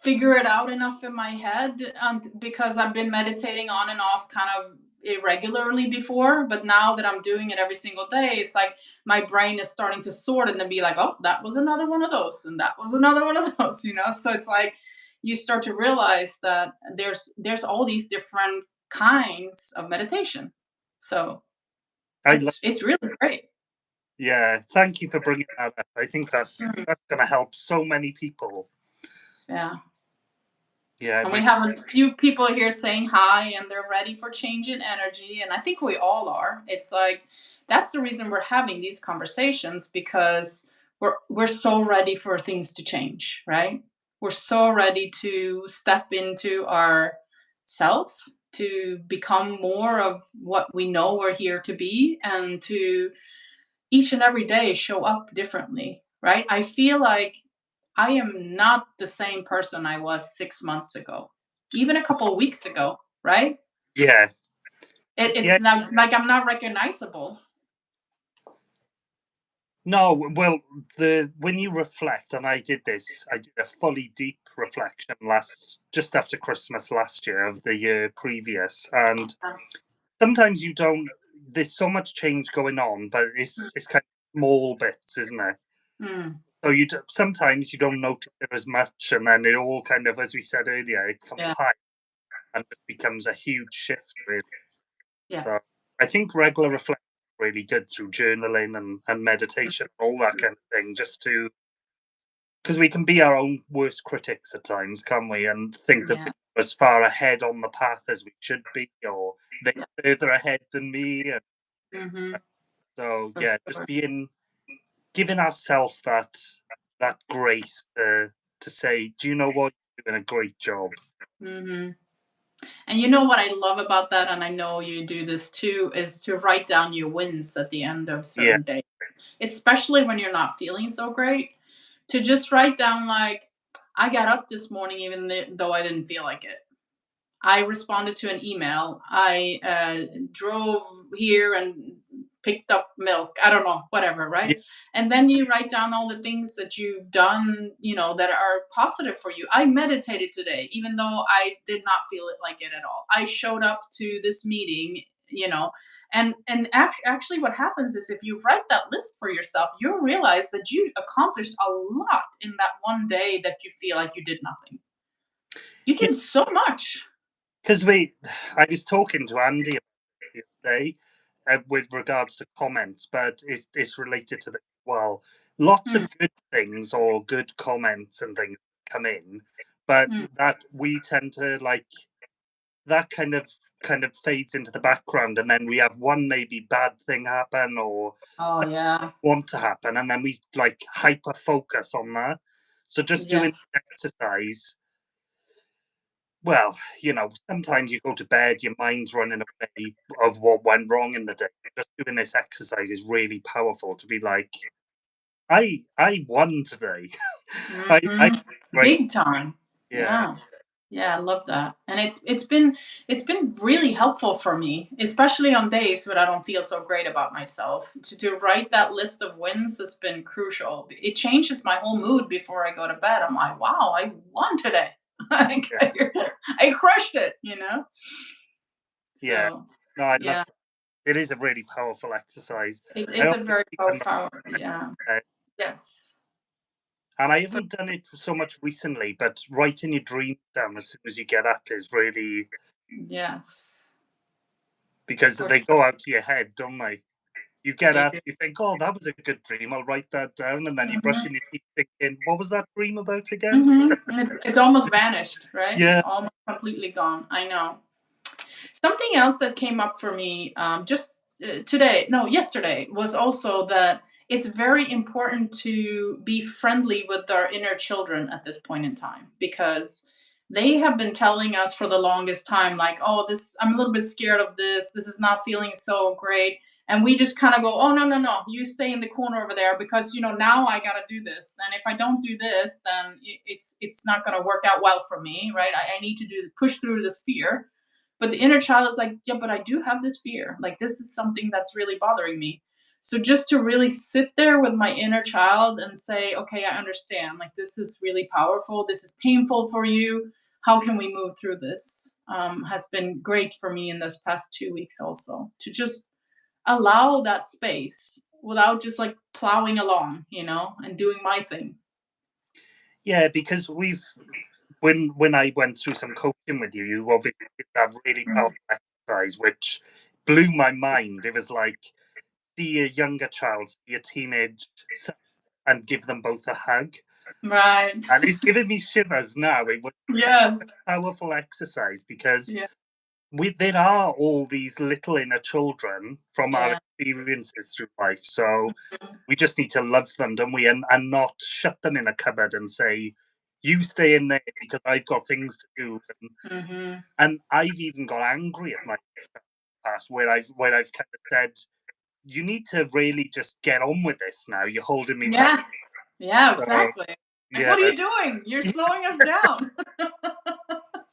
[SPEAKER 1] figure it out enough in my head, because I've been meditating on and off kind of irregularly before. But now that I'm doing it every single day, it's like my brain is starting to sort and then be like, oh, that was another one of those, and that was another one of those, you know? So it's like you start to realize that there's all these different kinds of meditation. So
[SPEAKER 2] I love,
[SPEAKER 1] it's really great.
[SPEAKER 2] yeah, thank you for bringing that up. I think
[SPEAKER 1] Mhm.
[SPEAKER 2] that's going to help so many people.
[SPEAKER 1] Yeah.
[SPEAKER 2] Yeah,
[SPEAKER 1] And we have a few people here saying hi and they're ready for change in energy. And I think we all are. It's like that's the reason we're having these conversations, because we're so ready for things to change, right? We're so ready to step into our self, to become more of what we know we're here to be, and to each and every day show up differently, right? I feel like I am not the same person I was 6 months ago, even a couple of weeks ago, right?
[SPEAKER 2] yeah, yeah.
[SPEAKER 1] It's not like I'm not recognizable.
[SPEAKER 2] No, well, the when you reflect, and I did a fully deep reflection just after Christmas last year of the year previous, and sometimes you don't. There's so much change going on, but it's kind of small bits, isn't it?
[SPEAKER 1] Mm,
[SPEAKER 2] So sometimes you don't notice it as much, and then it all kind of, as we said earlier, it
[SPEAKER 1] yeah,
[SPEAKER 2] compiles and it becomes a huge shift. Really.
[SPEAKER 1] yeah,
[SPEAKER 2] So I think regular reflection really good through journaling and meditation, all that kind of thing, just to because we can be our own worst critics at times, can't we? And think that
[SPEAKER 1] Yeah.
[SPEAKER 2] we're as far ahead on the path as we should be, or they're
[SPEAKER 1] Yeah.
[SPEAKER 2] further ahead than me. And
[SPEAKER 1] Mhm.
[SPEAKER 2] so,
[SPEAKER 1] For
[SPEAKER 2] yeah, just
[SPEAKER 1] sure.
[SPEAKER 2] giving ourselves that grace to say, do you know what, you're doing a great job.
[SPEAKER 1] Mhm. And you know what I love about that, and I know you do this too, is to write down your wins at the end of
[SPEAKER 2] Yeah,
[SPEAKER 1] certain days, especially when you're not feeling so great. To just write down, like, I got up this morning even though I didn't feel like it. I responded to an email. I drove here and picked up milk. I don't know, whatever, right?
[SPEAKER 2] yeah,
[SPEAKER 1] And then you write down all the things that you've done, that are positive for you. I meditated today, even though I did not feel it like it at all. I showed up to this meeting, actually, what happens is if you write that list for yourself, you'll realize that you accomplished a lot in that one day that you feel like you did nothing. You
[SPEAKER 2] yeah.
[SPEAKER 1] did so much.
[SPEAKER 2] Because I was talking to Andy the other day with regards to comments, but it's related to this as well. Lots
[SPEAKER 1] Hmm.
[SPEAKER 2] of good things or good comments and things come in, but
[SPEAKER 1] Mm.
[SPEAKER 2] that we tend to like that kind of fades into the background, and then we have one maybe bad thing happen or
[SPEAKER 1] Oh,
[SPEAKER 2] something
[SPEAKER 1] yeah.
[SPEAKER 2] we want to happen, and then we like hyper focus on that. So just doing
[SPEAKER 1] Yes.
[SPEAKER 2] exercise, well, sometimes you go to bed, your mind's running away of what went wrong in the day. Just doing this exercise is really powerful to be like, I won today. I
[SPEAKER 1] Mhm.
[SPEAKER 2] great.
[SPEAKER 1] Big time.
[SPEAKER 2] Yeah,
[SPEAKER 1] Yeah. Yeah, I love that. And it's been really helpful for me, especially on days when I don't feel so great about myself. To write that list of wins has been crucial. It changes my whole mood before I go to bed. I'm like, wow, I won today. Like,
[SPEAKER 2] yeah,
[SPEAKER 1] I crushed it.
[SPEAKER 2] yeah.
[SPEAKER 1] So
[SPEAKER 2] No, I love
[SPEAKER 1] yeah,
[SPEAKER 2] it. It is a really powerful exercise.
[SPEAKER 1] it
[SPEAKER 2] I
[SPEAKER 1] is a
[SPEAKER 2] always
[SPEAKER 1] very
[SPEAKER 2] keep a
[SPEAKER 1] powerful,
[SPEAKER 2] notepad,
[SPEAKER 1] yeah.
[SPEAKER 2] uh,
[SPEAKER 1] Yes.
[SPEAKER 2] and I
[SPEAKER 1] For
[SPEAKER 2] haven't done it so much recently, but writing your dreams down as soon as you get up is really
[SPEAKER 1] yes.
[SPEAKER 2] because
[SPEAKER 1] For
[SPEAKER 2] they
[SPEAKER 1] sure.
[SPEAKER 2] go out to your head, don't they? You get
[SPEAKER 1] They
[SPEAKER 2] up,
[SPEAKER 1] do.
[SPEAKER 2] you think, "Oh, that was a good dream. I'll write that down," and then you're
[SPEAKER 1] Mhm.
[SPEAKER 2] brushing your teeth, thinking, "What was that dream about again?"
[SPEAKER 1] Mhm. It's almost vanished, right? It's
[SPEAKER 2] Yeah,
[SPEAKER 1] almost completely gone. I know. Something else that came up for me, just today, no, yesterday, was also that it's very important to be friendly with our inner children at this point in time, because they have been telling us for the longest time, like, oh, this, I'm a little bit scared of this. This is not feeling so great. And we just kind of go, oh, no, no, no, you stay in the corner over there because, now I got to do this. And if I don't do this, then it's not going to work out well for me, right? I need to push through this fear. But the inner child is like, yeah, but I do have this fear. Like, this is something that's really bothering me. So just to really sit there with my inner child and say, okay, I understand. Like, this is really powerful. This is painful for you. How can we move through this? Has been great for me in this past 2 weeks also, to just allow that space without just like plowing along, and doing my thing.
[SPEAKER 2] yeah, because when I went through some coaching with you, you obviously did that really
[SPEAKER 1] Mm.
[SPEAKER 2] powerful exercise, which blew my mind. It was like, see a younger child, see a teenage self, and give them both a hug.
[SPEAKER 1] Right.
[SPEAKER 2] And it's giving me shivers now. It was
[SPEAKER 1] Yes.
[SPEAKER 2] a powerful exercise because
[SPEAKER 1] Yeah.
[SPEAKER 2] there are all these little inner children from our
[SPEAKER 1] Yeah.
[SPEAKER 2] experiences through life. So
[SPEAKER 1] Mhm.
[SPEAKER 2] we just need to love them, don't we? And not shut them in a cupboard and say, you stay in there because I've got things to do.
[SPEAKER 1] Mhm.
[SPEAKER 2] And I've even got angry at my past where I've kind of said, you need to really just get on with this now. You're holding me back.
[SPEAKER 1] Yeah. Yeah,
[SPEAKER 2] So
[SPEAKER 1] exactly. Like,
[SPEAKER 2] yeah.
[SPEAKER 1] what are you doing? You're slowing us down.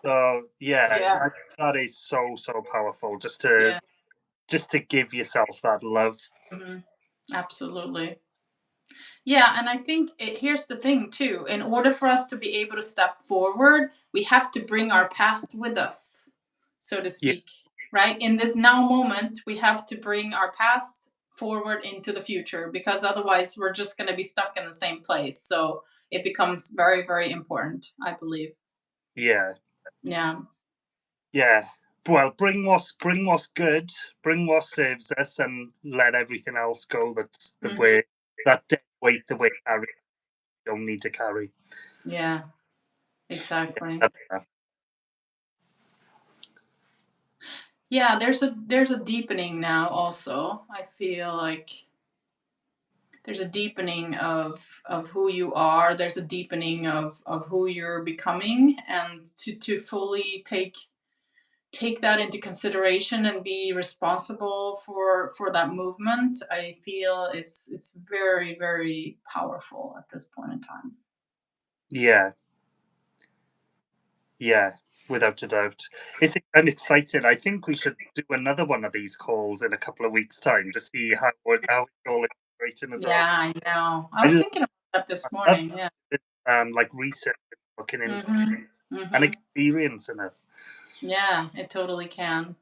[SPEAKER 2] So yeah,
[SPEAKER 1] Yeah.
[SPEAKER 2] that is so so powerful. Just to give yourself that love.
[SPEAKER 1] Mhm. Absolutely. Yeah, and I think here's the thing too. In order for us to be able to step forward, we have to bring our past with us, so to
[SPEAKER 2] Yeah,
[SPEAKER 1] speak. Right? In this now moment, we have to bring our past forward into the future, because otherwise we're just going to be stuck in the same place. So it becomes very, very important, I believe.
[SPEAKER 2] yeah,
[SPEAKER 1] Yeah.
[SPEAKER 2] yeah. well, bring what's good, bring what serves us, and let everything else go. That's the
[SPEAKER 1] Hmm.
[SPEAKER 2] way that dead weight the way carry don't need to carry.
[SPEAKER 1] Yeah,
[SPEAKER 2] Yeah,
[SPEAKER 1] exactly.
[SPEAKER 2] love that.
[SPEAKER 1] Yeah, there's a deepening now also. I feel like there's a deepening of who you are. There's a deepening of who you're becoming, and to fully take that into consideration and be responsible for that movement. I feel it's very, very powerful at this point in time.
[SPEAKER 2] Yeah, yeah, without a doubt. I'm excited. I think we should do another one of these calls in a couple of weeks' time to see how it's all integrating as well.
[SPEAKER 1] Yeah, I know. I
[SPEAKER 2] I
[SPEAKER 1] was
[SPEAKER 2] love,
[SPEAKER 1] thinking about that this
[SPEAKER 2] I love
[SPEAKER 1] morning. Yeah.
[SPEAKER 2] like research, looking into
[SPEAKER 1] Mhm.
[SPEAKER 2] and
[SPEAKER 1] Mhm.
[SPEAKER 2] experiencing it.
[SPEAKER 1] Yeah, it totally can.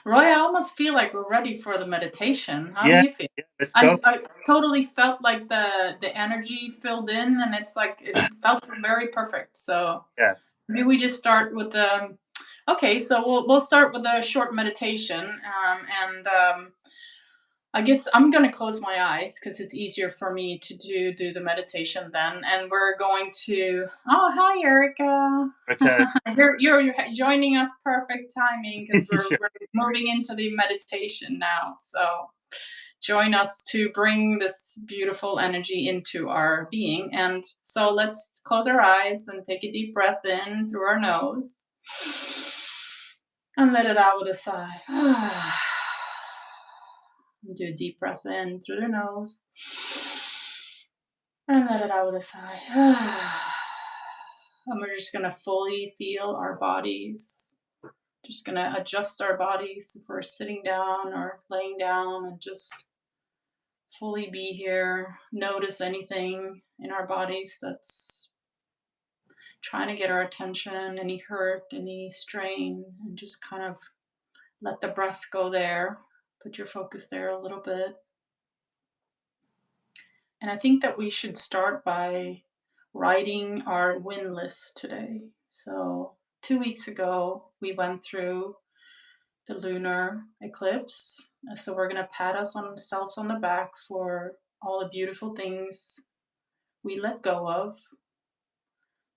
[SPEAKER 1] Roy, I almost feel like we're ready for the meditation. How do
[SPEAKER 2] Yeah,
[SPEAKER 1] you feel?
[SPEAKER 2] yeah, let's go.
[SPEAKER 1] I totally felt like the energy filled in, and it's like it felt very perfect. So
[SPEAKER 2] Yeah,
[SPEAKER 1] maybe we just start with the. Okay, so we'll start with a short meditation, and I guess I'm gonna close my eyes because it's easier for me to do the meditation then. And we're going to. Oh, hi, Erica.
[SPEAKER 2] okay.
[SPEAKER 1] You're joining us. Perfect timing because we're
[SPEAKER 2] Yeah,
[SPEAKER 1] we're moving into the meditation now. So join us to bring this beautiful energy into our being. And so let's close our eyes and take a deep breath in through our nose and let it out with a sigh. Do a deep breath in through the nose and let it out with a sigh. And we're just going to fully feel our bodies. Just going to adjust our bodies if we're sitting down or laying down and just fully be here. Notice anything in our bodies that's trying to get our attention, any hurt, any strain, and just kind of let the breath go there. Put your focus there a little bit. And I think that we should start by writing our win list today. So, 2 weeks ago, we went through the lunar eclipse. So, we're going to pat ourselves on the back for all the beautiful things we let go of,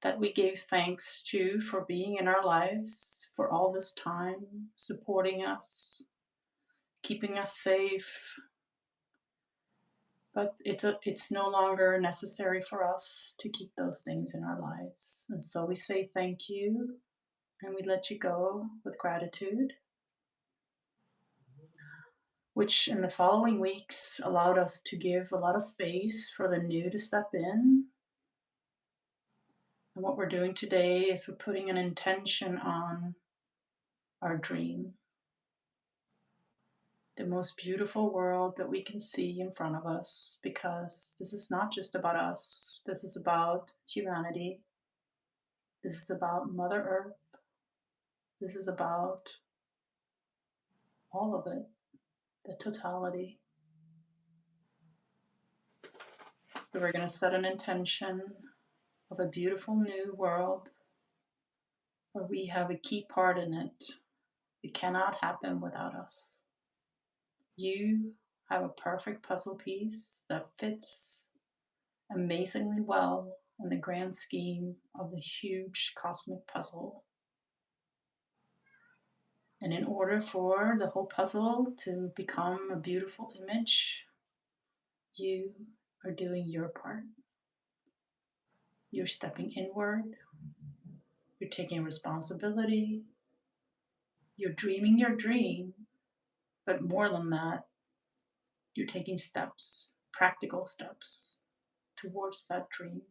[SPEAKER 1] that we gave thanks to for being in our lives for all this time, supporting us, keeping us safe, but it's no longer necessary for us to keep those things in our lives. And so we say thank you and we let you go with gratitude, which in the following weeks allowed us to give a lot of space for the new to step in. And what we're doing today is we're putting an intention on our dream, the most beautiful world that we can see in front of us, because this is not just about us, this is about humanity. This is about Mother Earth. This is about all of it, the totality. So we're going to set an intention of a beautiful new world where we have a key part in it. It cannot happen without us. You have a perfect puzzle piece that fits amazingly well in the grand scheme of the huge cosmic puzzle. And in order for the whole puzzle to become a beautiful image, you are doing your part. You're stepping inward, you're taking responsibility, you're dreaming your dream, but more than that, you're taking steps, practical steps towards that dream.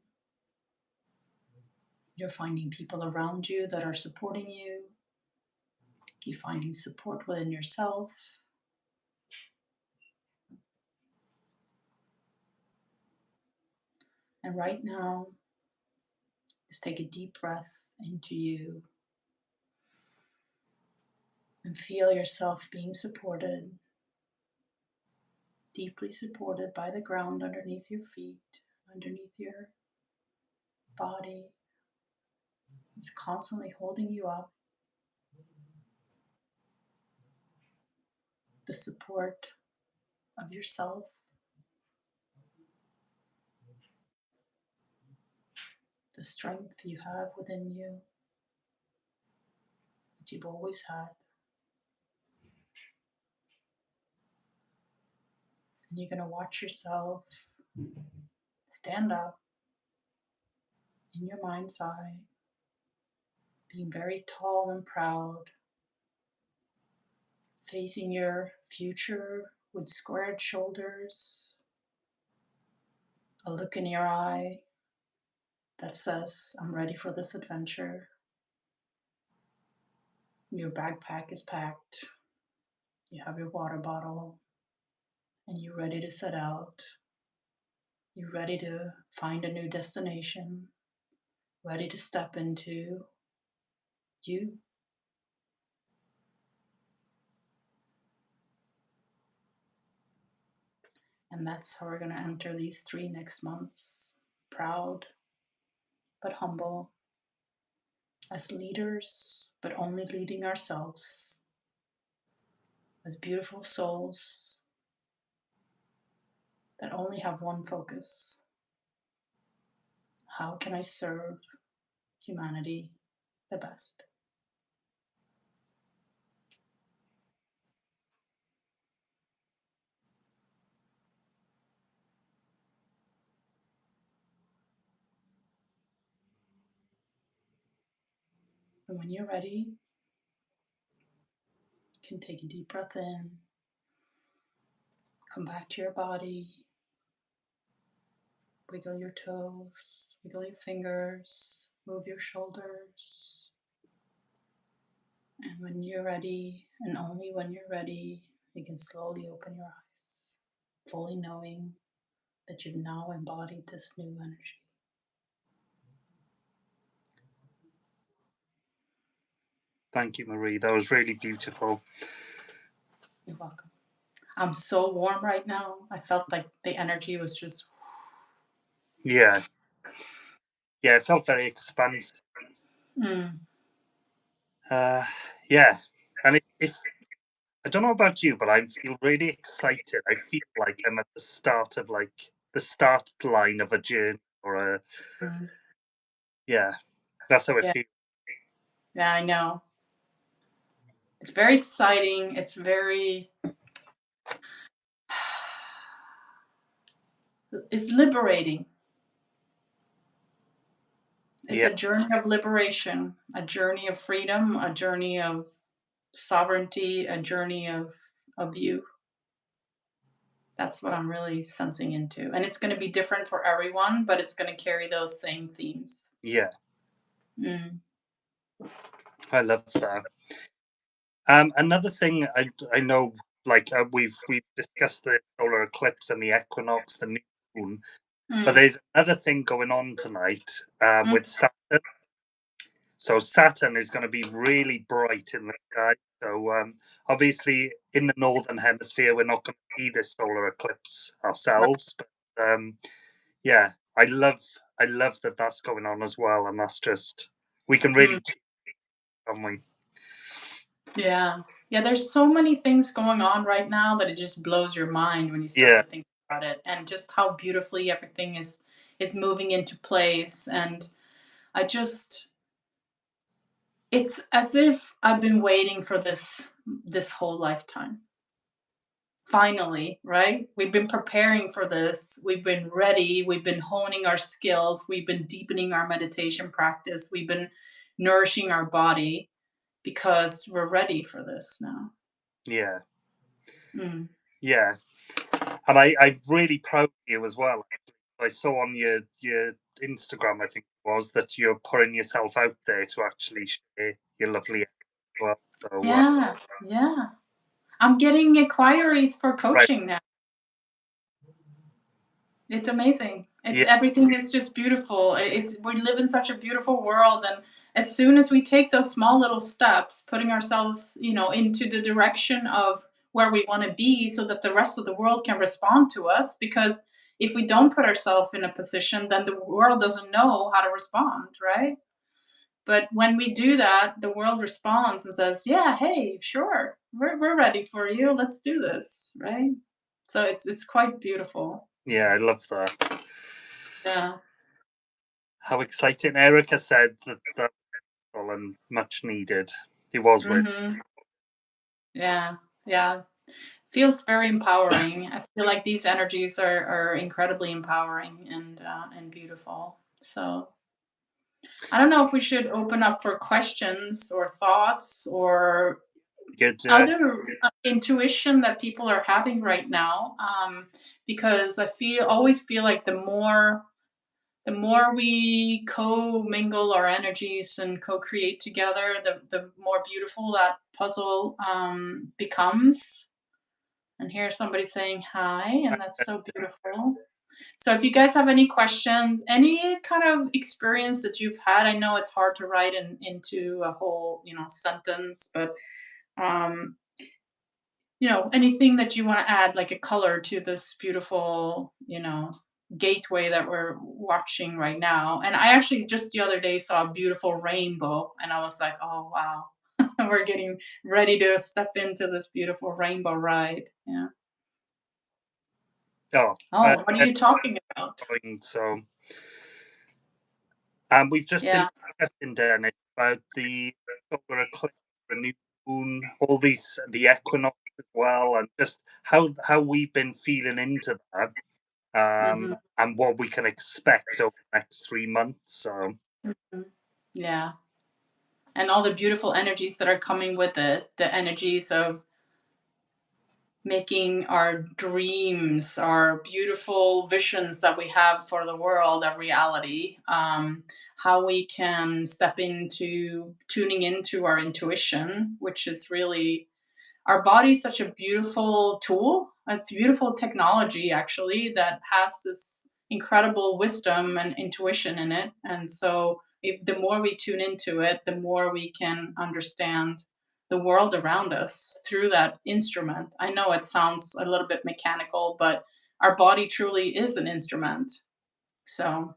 [SPEAKER 1] You're finding people around you that are supporting you. You're finding support within yourself. And right now, just take a deep breath into you and feel yourself being supported, deeply supported by the ground underneath your feet, underneath your body. It's constantly holding you up. the support of yourself, the strength you have within you that you've always had. And you're going to watch yourself stand up in your mind's eye, being very tall and proud, facing your future with squared shoulders, a look in your eye that says, I'm ready for this adventure. Your backpack is packed, you have your water bottle, and you're ready to set out. You're ready to find a new destination, ready to step into you. And that's how we're going to enter these 3 next months, proud but humble, as leaders, but only leading ourselves, as beautiful souls that only have one focus. How can I serve humanity the best? And when you're ready, you can take a deep breath in, come back to your body, wiggle your toes, wiggle your fingers, move your shoulders. And when you're ready, and only when you're ready, you can slowly open your eyes, fully knowing that you've now embodied this new energy.
[SPEAKER 2] Thank you, Marie. That was really beautiful.
[SPEAKER 1] You're welcome. I'm so warm right now. I felt like the energy was just.
[SPEAKER 2] Yeah. Yeah, it felt very expansive.
[SPEAKER 1] Mm,
[SPEAKER 2] Uh, yeah. And if I don't know about you, but I feel really excited. I feel like I'm at the start of like the start line of a journey or a
[SPEAKER 1] mm.
[SPEAKER 2] yeah. That's how it
[SPEAKER 1] Yeah,
[SPEAKER 2] feels.
[SPEAKER 1] yeah, I know. It's very exciting. It's very. It's liberating. It's
[SPEAKER 2] Yeah,
[SPEAKER 1] a journey of liberation, a journey of freedom, a journey of sovereignty, a journey of you. That's what I'm really sensing into. And it's going to be different for everyone, but it's going to carry those same themes.
[SPEAKER 2] yeah.
[SPEAKER 1] Mm,
[SPEAKER 2] I love that. Another thing I know, like we've discussed the solar eclipse and the equinox, the new moon, but
[SPEAKER 1] mm,
[SPEAKER 2] there's another thing going on tonight
[SPEAKER 1] mm,
[SPEAKER 2] with Saturn. So Saturn is going to be really bright in the sky. So obviously, in the northern hemisphere, we're not going to see this solar eclipse
[SPEAKER 1] right.
[SPEAKER 2] ourselves. But yeah, I love that that's going on as well, and that's just we can
[SPEAKER 1] Mm,
[SPEAKER 2] really tune, can't we?
[SPEAKER 1] yeah. Yeah, there's so many things going on right now that it just blows your mind when you start
[SPEAKER 2] Yeah,
[SPEAKER 1] to think about it and just how beautifully everything is moving into place. And I just it's as if I've been waiting for this whole lifetime. Finally, right? We've been preparing for this. We've been ready. We've been honing our skills. We've been deepening our meditation practice. We've been nourishing our body because we're ready for this now.
[SPEAKER 2] yeah,
[SPEAKER 1] Mm,
[SPEAKER 2] yeah. And I'm really proud of you as well. I saw on your Instagram, I think it was, that you're putting yourself out there to actually share your lovely as well. So
[SPEAKER 1] yeah, yeah. I'm getting inquiries for
[SPEAKER 2] right,
[SPEAKER 1] coaching now. It's amazing. It's
[SPEAKER 2] yeah,
[SPEAKER 1] everything is just beautiful. It's we live in such a beautiful world, and as soon as we take those small little steps, putting ourselves, into the direction of where we want to be, so that the rest of the world can respond to us. Because if we don't put ourselves in a position, then the world doesn't know how to respond, right? But when we do that, the world responds and says, "Yeah, hey, sure, we're ready for you. Let's do this," right? So it's quite beautiful.
[SPEAKER 2] Yeah, I love that.
[SPEAKER 1] Yeah.
[SPEAKER 2] How exciting. Erica said that that and much needed. It was really.
[SPEAKER 1] Mhm. Yeah. Yeah. Feels very empowering. I feel like these energies are incredibly empowering and beautiful. So I don't know if we should open up for questions or thoughts or
[SPEAKER 2] Good.
[SPEAKER 1] other intuition that people are having right now. Because I always feel like the more we co-mingle our energies and co-create together, the more beautiful that puzzle becomes. And here's somebody saying hi, and that's so beautiful. So if you guys have any questions, any kind of experience that you've had, I know it's hard to write into a whole, sentence, but um, anything that you want to add, like a color to this beautiful, gateway that we're watching right now. And I actually just the other day saw a beautiful rainbow, and I was like, oh wow, we're getting ready to step into this beautiful rainbow ride. Yeah.
[SPEAKER 2] Oh,
[SPEAKER 1] Oh, what are
[SPEAKER 2] and
[SPEAKER 1] you talking about?
[SPEAKER 2] so, we've just been
[SPEAKER 1] Yeah.
[SPEAKER 2] discussing, Dennis, about the solar eclipse, the new moon, all these, the equinox as well, and just how we've been feeling into that,
[SPEAKER 1] Hmm.
[SPEAKER 2] and what we can expect over the next 3 months. So,
[SPEAKER 1] Hmm. Yeah. And all the beautiful energies that are coming with it, the energies of making our dreams, our beautiful visions that we have for the world a reality. How we can step into tuning into our intuition, which is really our body's such a beautiful tool, a beautiful technology actually that has this incredible wisdom and intuition in it. And so if the more we tune into it, the more we can understand the world around us through that instrument. I know it sounds a little bit mechanical, but our body truly is an instrument. So,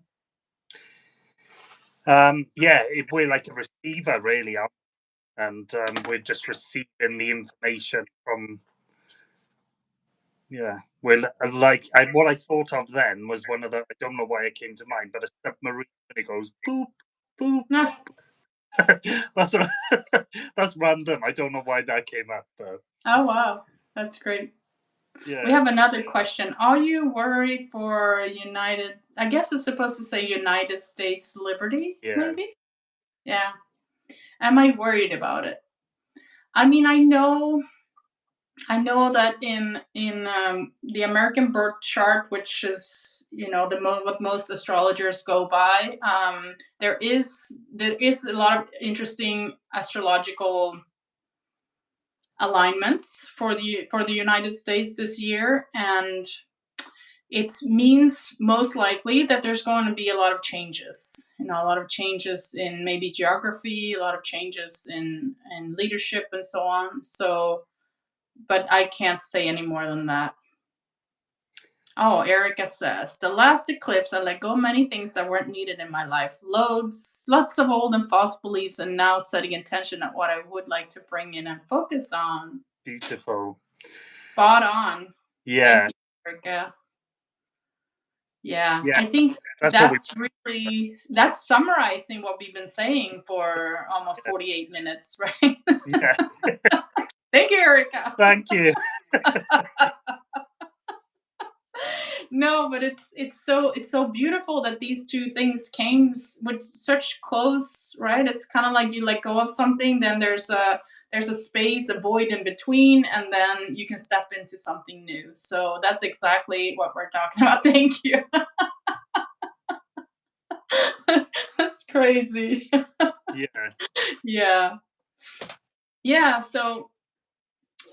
[SPEAKER 2] yeah, we're like a receiver, really, and we're just receiving the information from. Yeah, well, like what I thought of then was one of the. I don't know why it came to mind, but a submarine when it goes boop boop.
[SPEAKER 1] ah,
[SPEAKER 2] That's what, that's random. I don't know why that came up, but
[SPEAKER 1] oh wow, that's great. We
[SPEAKER 2] yeah,
[SPEAKER 1] have another question. Are you worried for United? I guess it's supposed to say United States liberty,
[SPEAKER 2] yeah,
[SPEAKER 1] maybe? Yeah. Am I worried about it? I mean, I know that in the American birth chart, which is what most astrologers go by, there is a lot of interesting astrological alignments for the United States this year, and it means most likely that there's going to be a lot of changes. A lot of changes in maybe geography, a lot of changes in leadership, and so on. So, but I can't say any more than that. Oh, Erica says, the last eclipse, I let go of many things that weren't needed in my life. Lots of old and false beliefs, and now setting intention at what I would like to bring in and focus on.
[SPEAKER 2] beautiful.
[SPEAKER 1] Spot on. Thank
[SPEAKER 2] Yeah,
[SPEAKER 1] you, Erica. Yeah,
[SPEAKER 2] yeah.
[SPEAKER 1] I think
[SPEAKER 2] That's what we.
[SPEAKER 1] that's summarizing what we've been saying for almost
[SPEAKER 2] Yeah,
[SPEAKER 1] 48 minutes, right?
[SPEAKER 2] yeah.
[SPEAKER 1] Thank you, Erica.
[SPEAKER 2] Thank you.
[SPEAKER 1] No, but it's so beautiful that these two things came with such close, right? It's kind of like you let go of something, then there's a space, a void in between, and then you can step into something new. So that's exactly what we're talking about. Thank you. That's crazy.
[SPEAKER 2] Yeah,
[SPEAKER 1] Yeah. Yeah, so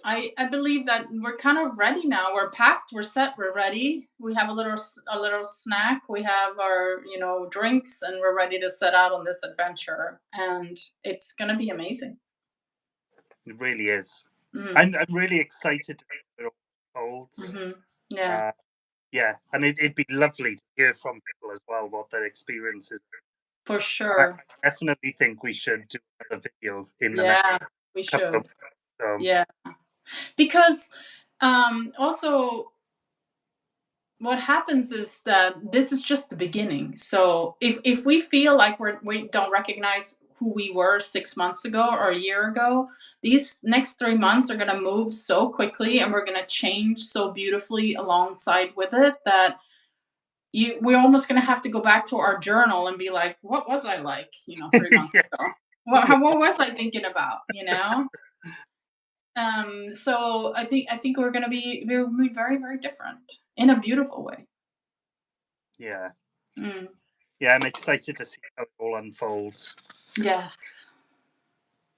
[SPEAKER 1] I believe that we're kind of ready now. We're packed, we're set, we're ready. We have a little snack, we have our, drinks, and we're ready to set out on this adventure, and it's going to be amazing.
[SPEAKER 2] it really is.
[SPEAKER 1] Mm.
[SPEAKER 2] I'm really excited to hear what it holds.
[SPEAKER 1] Mhm. Yeah.
[SPEAKER 2] Uh, yeah, and it'd be lovely to hear from people as well what their experiences.
[SPEAKER 1] For
[SPEAKER 2] I
[SPEAKER 1] sure.
[SPEAKER 2] definitely think we should do another video in the next
[SPEAKER 1] Yeah, we
[SPEAKER 2] couple of
[SPEAKER 1] should.
[SPEAKER 2] weeks. So
[SPEAKER 1] Yeah. Because also what happens is that this is just the beginning. So if we feel like we don't recognize who we were 6 months ago or a year ago, these next 3 months are going to move so quickly, and we're going to change so beautifully alongside with it that we're almost going to have to go back to our journal and be like, what was I like, 3 months
[SPEAKER 2] yeah,
[SPEAKER 1] ago?
[SPEAKER 2] yeah,
[SPEAKER 1] What was I thinking about? So I think we're very, very different in a beautiful way.
[SPEAKER 2] yeah,
[SPEAKER 1] Mm.
[SPEAKER 2] yeah. I'm excited to see how it all unfolds.
[SPEAKER 1] Yes.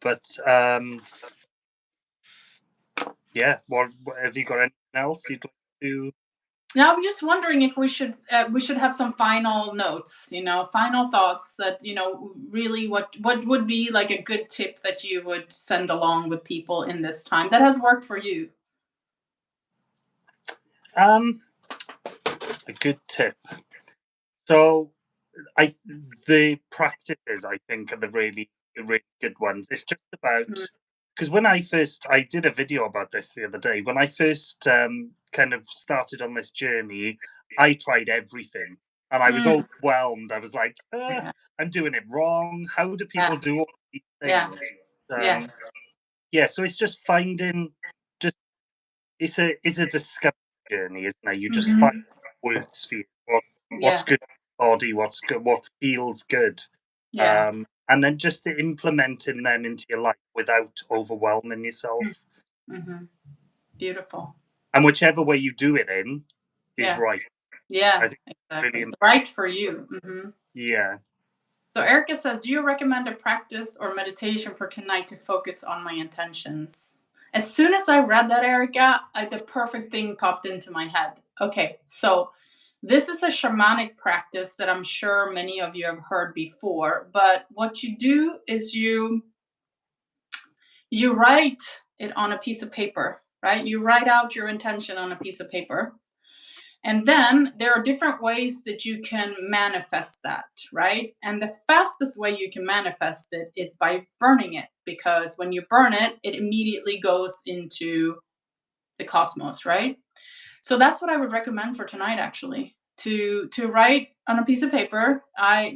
[SPEAKER 2] But yeah, what have you got anything else you'd like to?
[SPEAKER 1] Now I'm just wondering if we should have some final notes, final thoughts that really what would be like a good tip that you would send along with people in this time that has worked for you.
[SPEAKER 2] Um, a good tip. So I the practices I think are the really good ones. It's just
[SPEAKER 1] Mm,
[SPEAKER 2] about because when I did a video about this the other day. When I first kind of started on this journey, I tried everything and I was
[SPEAKER 1] mm,
[SPEAKER 2] overwhelmed. I was like,
[SPEAKER 1] yeah,
[SPEAKER 2] I'm doing it wrong. How do
[SPEAKER 1] yeah,
[SPEAKER 2] people do all these
[SPEAKER 1] yeah,
[SPEAKER 2] things?
[SPEAKER 1] yeah.
[SPEAKER 2] Yeah, so it's just finding just it's a discovery journey, isn't it? You just find
[SPEAKER 1] Hmm.
[SPEAKER 2] what works for you, what's
[SPEAKER 1] Yeah,
[SPEAKER 2] good for your body, what's good, what feels good,
[SPEAKER 1] yeah.
[SPEAKER 2] and then just implementing them into your life without overwhelming yourself.
[SPEAKER 1] Mm-hmm. Beautiful.
[SPEAKER 2] And whichever way you do it in is
[SPEAKER 1] Yeah,
[SPEAKER 2] right. I
[SPEAKER 1] yeah,
[SPEAKER 2] think it's really
[SPEAKER 1] exactly. Right for you.
[SPEAKER 2] yeah.
[SPEAKER 1] So Erica says, "Do you recommend a practice or meditation for tonight to focus on my intentions?" As soon as I read that, Erica, the perfect thing popped into my head. Okay, so this is a shamanic practice that I'm sure many of you have heard before. But what you do is you write it on a piece of paper, right? You write out your intention on a piece of paper, and then there are different ways that you can manifest that, right? And the fastest way you can manifest it is by burning it, because when you burn it, it immediately goes into the cosmos, right? So that's what I would recommend for tonight, actually. To write on a piece of paper,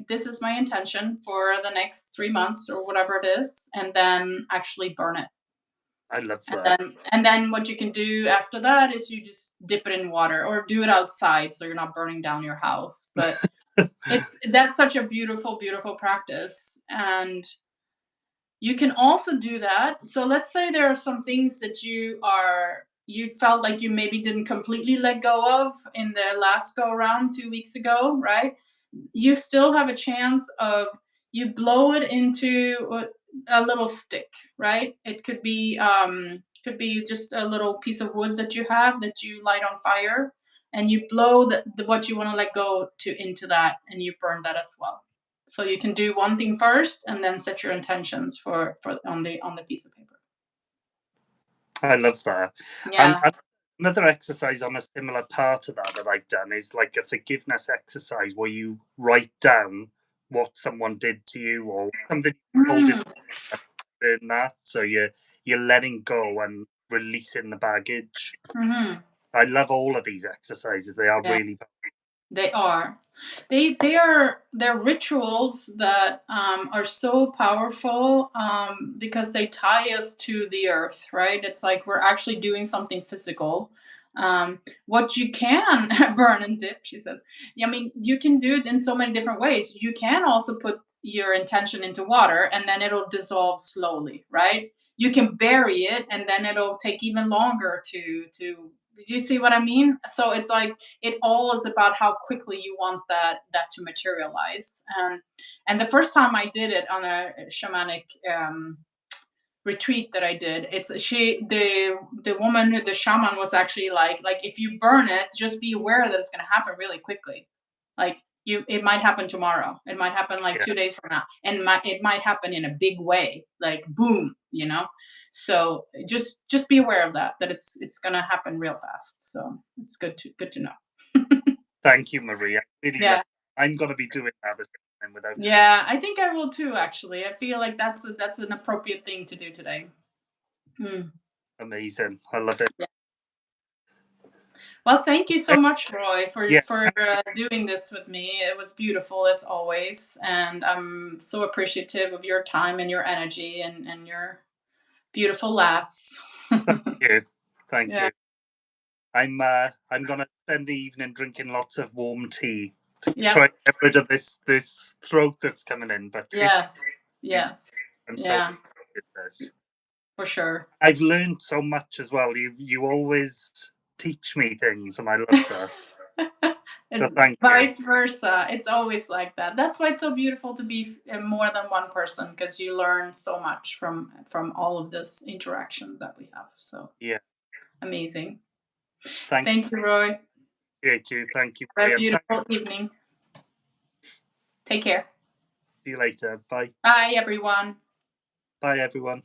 [SPEAKER 1] this is my intention for the next 3 months or whatever it is, and then actually burn it.
[SPEAKER 2] I love
[SPEAKER 1] And
[SPEAKER 2] that.
[SPEAKER 1] then what you can do after that is you just dip it in water or do it outside so you're not burning down your house. But that's such a beautiful, beautiful practice. And you can also do that. So let's say there are some things that you felt like you maybe didn't completely let go of in the last go around 2 weeks ago, right? You still have a chance of you blow it into a little stick, right? It could be just a little piece of wood that you have that you light on fire, and you blow what you want to let go to into that, and you burn that as well. So you can do one thing first and then set your intentions for on the piece of paper.
[SPEAKER 2] I love that. And
[SPEAKER 1] Yeah.
[SPEAKER 2] another exercise on a similar part of that I've done is like a forgiveness exercise where you write down what someone did to you or something you hold
[SPEAKER 1] Mm,
[SPEAKER 2] in that. So you're letting go and releasing the baggage.
[SPEAKER 1] hmm.
[SPEAKER 2] I love all of these exercises. They are
[SPEAKER 1] Yeah.
[SPEAKER 2] really
[SPEAKER 1] They are. They're rituals that are so powerful because they tie us to the earth, right? It's like we're actually doing something physical. What you can burn and dip, she says. Yeah, I mean, you can do it in so many different ways. You can also put your intention into water and then it'll dissolve slowly, right? You can bury it and then it'll take even longer to. Do you see what I mean? So it's like it all is about how quickly you want that to materialize. And the first time I did it on a shamanic retreat that I did, the woman the shaman was actually like if you burn it, just be aware that it's going to happen really quickly. Like it might happen tomorrow. It might happen like
[SPEAKER 2] yeah.
[SPEAKER 1] 2 days from now, and it might happen in a big way, like boom. So just be aware of that it's going to happen real fast. So it's good to know.
[SPEAKER 2] Thank you, Maria. I really love.
[SPEAKER 1] Yeah.
[SPEAKER 2] I'm going to be doing that. time without.
[SPEAKER 1] Yeah, I think I will too, actually. I feel like that's an appropriate thing to do today. Hmm.
[SPEAKER 2] Amazing. I love it.
[SPEAKER 1] Yeah. Well, thank you so much, Roy,
[SPEAKER 2] Yeah,
[SPEAKER 1] for doing this with me. It was beautiful as always, and I'm so appreciative of your time and your energy and your beautiful laughs.
[SPEAKER 2] thank you. Thank
[SPEAKER 1] Yeah.
[SPEAKER 2] you. I'm gonna spend the evening drinking lots of warm tea to
[SPEAKER 1] Yep.
[SPEAKER 2] try and get rid of this throat that's coming in. But it's
[SPEAKER 1] Yes.
[SPEAKER 2] beautiful.
[SPEAKER 1] Yes.
[SPEAKER 2] I'm so
[SPEAKER 1] Yeah,
[SPEAKER 2] excited for this.
[SPEAKER 1] for sure.
[SPEAKER 2] I've learned so much as well. You always teach me things, and I love that. So
[SPEAKER 1] And
[SPEAKER 2] thank you.
[SPEAKER 1] vice versa. It's always like that. That's why it's so beautiful to be more than one person, because you learn so much from all of this interactions that we have. So
[SPEAKER 2] Yeah,
[SPEAKER 1] amazing.
[SPEAKER 2] thank
[SPEAKER 1] Thank you, Roy.
[SPEAKER 2] you too. Thank you,
[SPEAKER 1] Have a
[SPEAKER 2] William.
[SPEAKER 1] beautiful evening. Take care.
[SPEAKER 2] See you later. Bye.
[SPEAKER 1] Bye, everyone.
[SPEAKER 2] Bye, everyone.